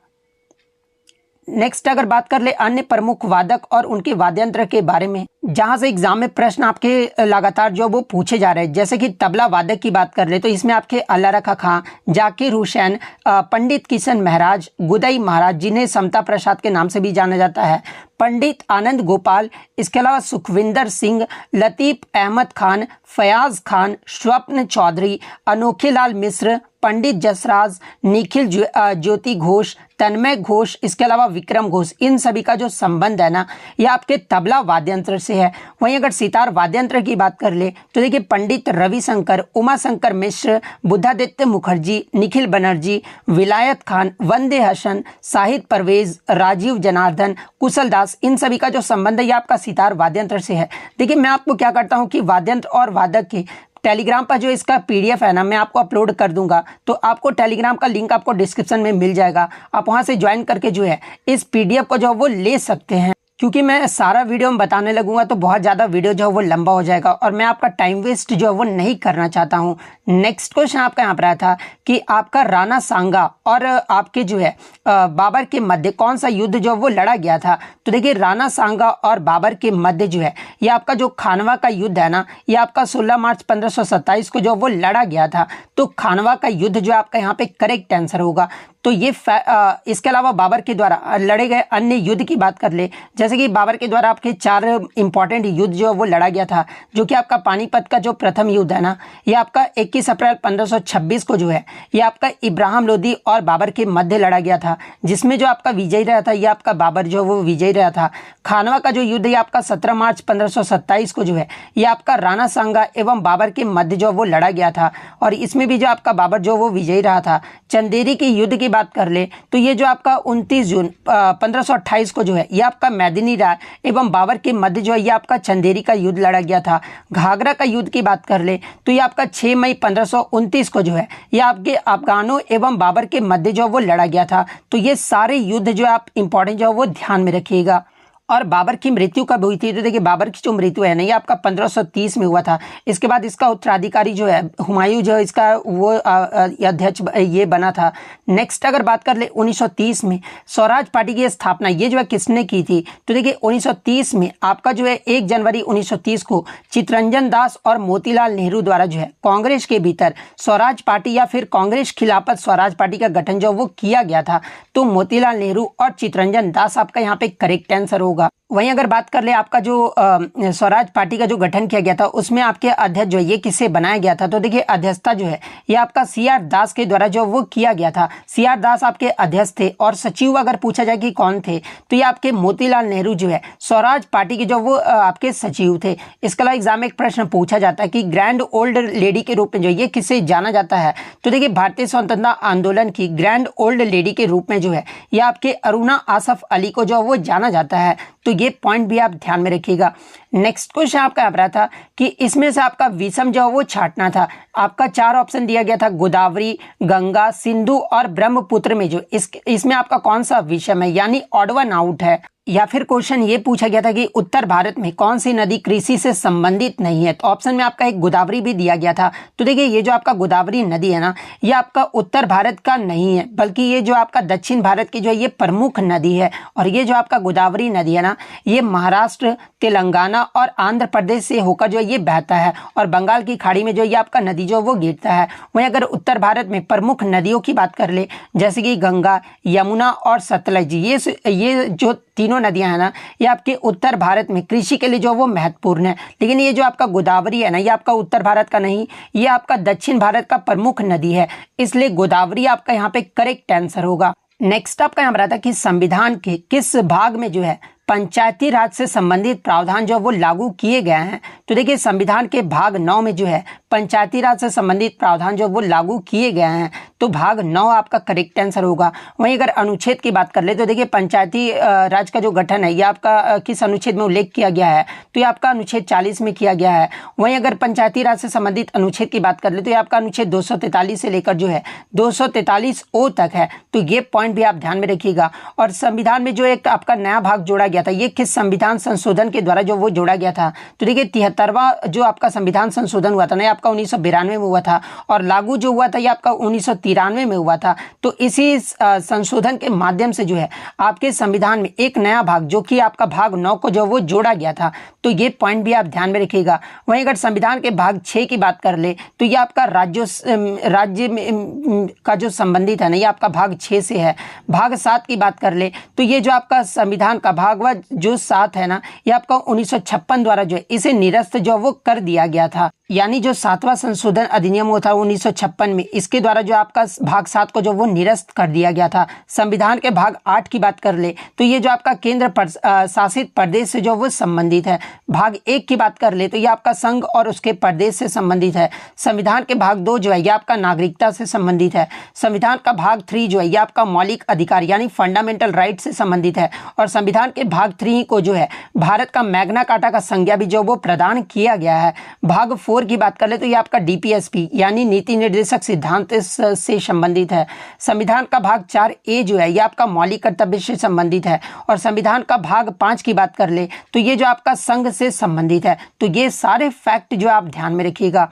Speaker 1: नेक्स्ट अगर बात कर ले अन्य प्रमुख वादक और उनके वाद्यंत्र के बारे में, जहां से एग्जाम में प्रश्न आपके लगातार जो वो पूछे जा रहे हैं, जैसे कि तबला वादक की बात कर ले तो इसमें आपके अल्लाह रखा खां, जाकिर हुसैन, पंडित किशन महाराज, गुदई महाराज जिन्हें समता प्रसाद के नाम से भी जाना जाता है, पंडित आनंद गोपाल, इसके अलावा सुखविंदर सिंह, लतीफ अहमद खान, फयाज खान, स्वप्न चौधरी, अनोखे लाल मिश्र, पंडित जसराज, निखिल ज्योति घोष, तन्मय घोष, इसके अलावा विक्रम घोष, इन सभी का जो संबंध है ना ये आपके तबला वाद्यंत्र से है। वहीं अगर सितार वाद्यंत्र की बात कर ले तो देखिए पंडित रविशंकर, उमाशंकर मिश्र, बुद्धादित्य मुखर्जी, निखिल बनर्जी, विलायत खान, वंदे हसन, शाहिद परवेज, राजीव जनार्दन, कुशल दास, इन सभी का जो संबंध है ये आपका सितार वाद्यंत्र से है। देखिए मैं आपको क्या करता हूँ कि वाद्यंत्र और वादक के टेलीग्राम पर जो इसका PDF है ना मैं आपको अपलोड कर दूंगा। तो आपको टेलीग्राम का लिंक आपको डिस्क्रिप्शन में मिल जाएगा। आप वहां से ज्वाइन करके जो है इस PDF को जो वो ले सकते हैं। क्योंकि मैं सारा वीडियो में बताने लगूंगा तो बहुत ज़्यादा वीडियो जो है वो लंबा हो जाएगा और मैं आपका टाइम वेस्ट जो है वो नहीं करना चाहता हूं। नेक्स्ट क्वेश्चन आपका यहाँ पर आया था कि आपका राणा सांगा और आपके जो है बाबर के मध्य कौन सा युद्ध जो वो लड़ा गया था? तो देखिए राणा सांगा और बाबर के मध्य जो है ये आपका जो खानवा का युद्ध है ना ये आपका 16 मार्च 1527 को जो वो लड़ा गया था। तो खानवा का युद्ध जो आपका यहाँ पे करेक्ट आंसर होगा। तो ये इसके अलावा बाबर के द्वारा लड़े गए अन्य युद्ध की बात कर ले, जैसे कि बाबर के द्वारा आपके 4 इंपॉर्टेंट युद्ध जो वो लड़ा गया था, जो कि आपका पानीपत का जो प्रथम युद्ध है ना ये आपका 21 अप्रैल 1526 को जो है ये आपका इब्राहिम लोदी और बाबर के मध्य लड़ा गया था, जिसमें जो आपका विजयी रहा था ये आपका बाबर जो वो विजयी रहा था। खानवा का जो युद्ध है आपका 17 मार्च 1527 को जो है ये आपका राणा सांगा एवं बाबर के मध्य जो वो लड़ा गया था और इसमें भी जो आपका बाबर जो वो विजयी रहा था। चंदेरी के युद्ध की बात कर ले तो ये जो आपका 29 जून 1528 को जो है ये आपका मैदिनी राय एवं बाबर के मध्य जो है ये आपका चंदेरी का युद्ध लड़ा गया था। घाघरा का युद्ध की बात कर ले तो ये आपका 6 मई 1529 को जो है ये आपके अफगानों एवं बाबर के मध्य जो वो लड़ा गया था। तो ये सारे युद्ध जो आप इंपॉर्टेंट जो है वो ध्यान में रखिएगा। और बाबर की मृत्यु कब हुई थी? तो देखिए बाबर की जो मृत्यु है ना ये आपका 1530 में हुआ था। इसके बाद इसका उत्तराधिकारी जो है हुमायूं जो है इसका वो अध्यक्ष ये बना था। नेक्स्ट अगर बात कर ले 1930 में स्वराज पार्टी की स्थापना ये जो है किसने की थी? तो देखिए 1930 में आपका जो है 1 जनवरी 1930 को चित्तरंजन दास और मोतीलाल नेहरू द्वारा जो है कांग्रेस के भीतर स्वराज पार्टी या फिर कांग्रेस खिलाफत स्वराज पार्टी का गठन जो वो किया गया था। तो मोतीलाल नेहरू और चित्तरंजन दास आपका यहाँ पे करेक्ट आंसर होगा। वहीं अगर बात कर ले आपका जो स्वराज पार्टी का जो गठन किया गया था उसमें आपके अध्यक्ष जो है ये किससे बनाया गया था? तो देखिए अध्यक्षता जो है ये आपका CR दास के द्वारा जो वो किया गया था। CR दास आपके अध्यक्ष थे और सचिव अगर पूछा जाए कि कौन थे तो ये आपके मोतीलाल नेहरू जो है स्वराज पार्टी के जो वो आपके सचिव थे। इसके अलावा एग्जाम में एक प्रश्न पूछा जाता है कि ग्रैंड ओल्ड लेडी के रूप में जो ये किससे जाना जाता है? तो देखिए भारतीय स्वतंत्रता आंदोलन की ग्रैंड ओल्ड लेडी के रूप में जो है ये आपके अरुणा आसफ अली को जो वो जाना जाता है। तो ये पॉइंट भी आप ध्यान में रखिएगा। नेक्स्ट क्वेश्चन आपका यहाँ था कि इसमें से आपका विषम जो वो छांटना था। आपका 4 ऑप्शन दिया गया था, गोदावरी, गंगा, सिंधु और ब्रह्मपुत्र में जो इसमें आपका कौन सा विषम है यानी ऑड वन आउट है। या फिर क्वेश्चन ये पूछा गया था कि उत्तर भारत में कौन सी नदी कृषि से संबंधित नहीं है? तो ऑप्शन में आपका एक गोदावरी भी दिया गया था। तो देखिए ये जो आपका गोदावरी नदी है ना ये आपका उत्तर भारत का नहीं है, बल्कि ये जो आपका दक्षिण भारत की जो है ये प्रमुख नदी है। और ये जो आपका गोदावरी नदी है ना ना ये महाराष्ट्र, तेलंगाना और आंध्र प्रदेश से होकर जो ये बहता है और बंगाल की खाड़ी में जो ये आपका नदी जो वो गिरता है। वहीं अगर उत्तर भारत में प्रमुख नदियों की बात कर ले जैसे कि गंगा, यमुना और सतलज, ये जो तीनों नदियां हैं ना ये आपके उत्तर भारत में कृषि के लिए जो वो महत्वपूर्ण है। लेकिन ये जो आपका गोदावरी है ना ये आपका उत्तर भारत का नहीं, ये आपका दक्षिण भारत का प्रमुख नदी है, इसलिए गोदावरी आपका यहाँ पे करेक्ट आंसर होगा। नेक्स्ट आपका यहाँ रहा था कि संविधान के किस भाग में जो है पंचायती राज से संबंधित प्रावधान जो वो लागू किए गए हैं। तो देखिए संविधान के भाग 9 में जो है पंचायती राज से संबंधित प्रावधान जो वो लागू किए गए हैं, तो भाग 9 आपका करेक्ट आंसर होगा। वहीं अगर अनुच्छेद की बात कर ले तो देखिए पंचायती राज का जो गठन है ये आपका किस अनुच्छेद में उल्लेख किया गया है, तो ये आपका अनुच्छेद 40 में किया गया है। वहीं अगर पंचायती राज से संबंधित अनुच्छेद की बात कर ले तो ये आपका अनुच्छेद 243 से लेकर जो है 243 ओ तक है, तो ये पॉइंट भी आप ध्यान में रखिएगा। और संविधान में जो एक आपका नया भाग जोड़ा गया था ये किस संविधान संशोधन के द्वारा जो वो जोड़ा गया था, तो देखिए 73वां जो आपका संविधान संशोधन हुआ था ना ये आपका 1992 में हुआ था और लागू जो हुआ था ये आपका 1993 में हुआ था। तो इसी संशोधन के माध्यम से जो है आपके संविधान में एक नया भाग जो कि आपका भाग 9 को जो वो जोड़ा गया था, तो ये पॉइंट भी आप ध्यान में रखिएगा। वहीं अगर संविधान के भाग 6 की बात कर ले तो ये आपका राज्य का जो संबंधित है ना ये आपका भाग 6 से है। भाग 7 की बात कर ले तो ये जो आपका संविधान का भाग जो 7 है ना ये आपका 1956 द्वारा जो है इसे निरस्त जो वो कर दिया गया था, यानी जो 7वां संशोधन अधिनियम हुआ था 1956 में, इसके द्वारा जो आपका भाग 7 को जो वो निरस्त कर दिया गया था। संविधान के भाग 8 की बात कर ले तो ये जो आपका केंद्र शासित प्रदेश से जो वो संबंधित है। भाग 1 की बात कर ले तो ये आपका संघ और उसके प्रदेश से संबंधित है। संविधान के भाग 2 जो है ये आपका नागरिकता से संबंधित है। संविधान का भाग 3 जो है ये आपका मौलिक अधिकार यानी फंडामेंटल राइट से संबंधित है। और संविधान के भाग 3 को जो है भारत का मैग्ना कार्टा का संज्ञा भी जो वो प्रदान किया गया है। भाग 4 की बात कर ले तो ये आपका डीपीएसपी यानी नीति निर्देशक सिद्धांत से संबंधित है। संविधान का भाग 4A जो है ये आपका मौलिक कर्तव्य से संबंधित है। और संविधान का भाग 5 की बात कर ले तो ये जो आपका संघ से संबंधित है। तो ये सारे फैक्ट जो आप ध्यान में रखिएगा।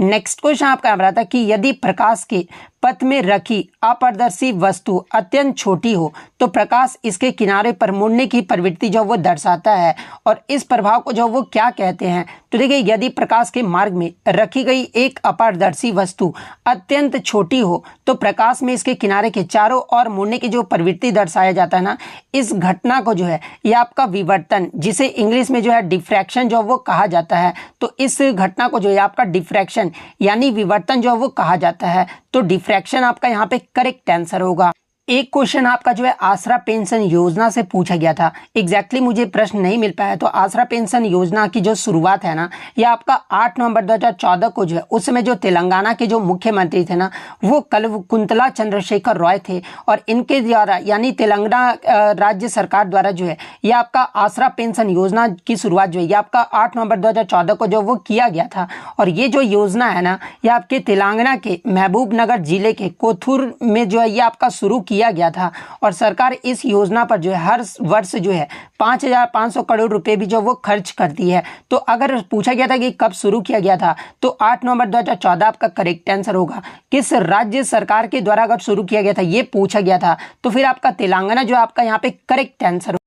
Speaker 1: नेक्स्ट क्वेश्चन आपका आ रहा था कि यदि प्रकाश के पथ में रखी अपारदर्शी वस्तु अत्यंत छोटी हो तो प्रकाश इसके किनारे पर मुड़ने की प्रवृत्ति जो वो दर्शाता है, और इस प्रभाव को जो वो क्या कहते हैं। तो देखिए यदि प्रकाश के मार्ग में रखी गई एक अपारदर्शी वस्तु अत्यंत छोटी हो तो प्रकाश में इसके किनारे के चारों ओर मुड़ने की जो प्रवृत्ति दर्शाया जाता है ना, इस घटना को जो है ये आपका विवर्तन, जिसे इंग्लिश में जो है डिफ्रैक्शन जो वो कहा जाता है। तो इस घटना को जो है आपका डिफ्रैक्शन यानी विवर्तन जो वो कहा जाता है। तो डिफ्रैक्शन आपका यहाँ पे करेक्ट आंसर होगा। एक क्वेश्चन आपका जो है आसरा पेंशन योजना से पूछा गया था। एग्जैक्टली मुझे प्रश्न नहीं मिल पाया। तो आसरा पेंशन योजना की जो शुरुआत है ना ये आपका 8 नवंबर 2014 को जो है उस समय जो तेलंगाना के जो मुख्यमंत्री थे ना वो कुंतला चंद्रशेखर रॉय थे, और इनके द्वारा यानी तेलंगाना राज्य सरकार द्वारा जो है ये आपका आसरा पेंशन योजना की शुरुआत जो है ये आपका 8 नवंबर 2014 को जो वो किया गया था। और ये जो योजना है ना ये आपके तेलंगाना के महबूब नगर जिले के कोथूर में जो है ये आपका शुरू किया गया था। और सरकार इस योजना पर जो है हर वर्ष जो है 5,500 करोड़ रुपए भी जो वो खर्च करती है। तो अगर पूछा गया था कि कब शुरू किया गया था तो 8 नवंबर 2014 आपका करेक्ट आंसर होगा। किस राज्य सरकार के द्वारा अगर शुरू किया गया था ये पूछा गया था तो फिर आपका तेलंगाना जो आपका यहाँ पे करेक्ट आंसर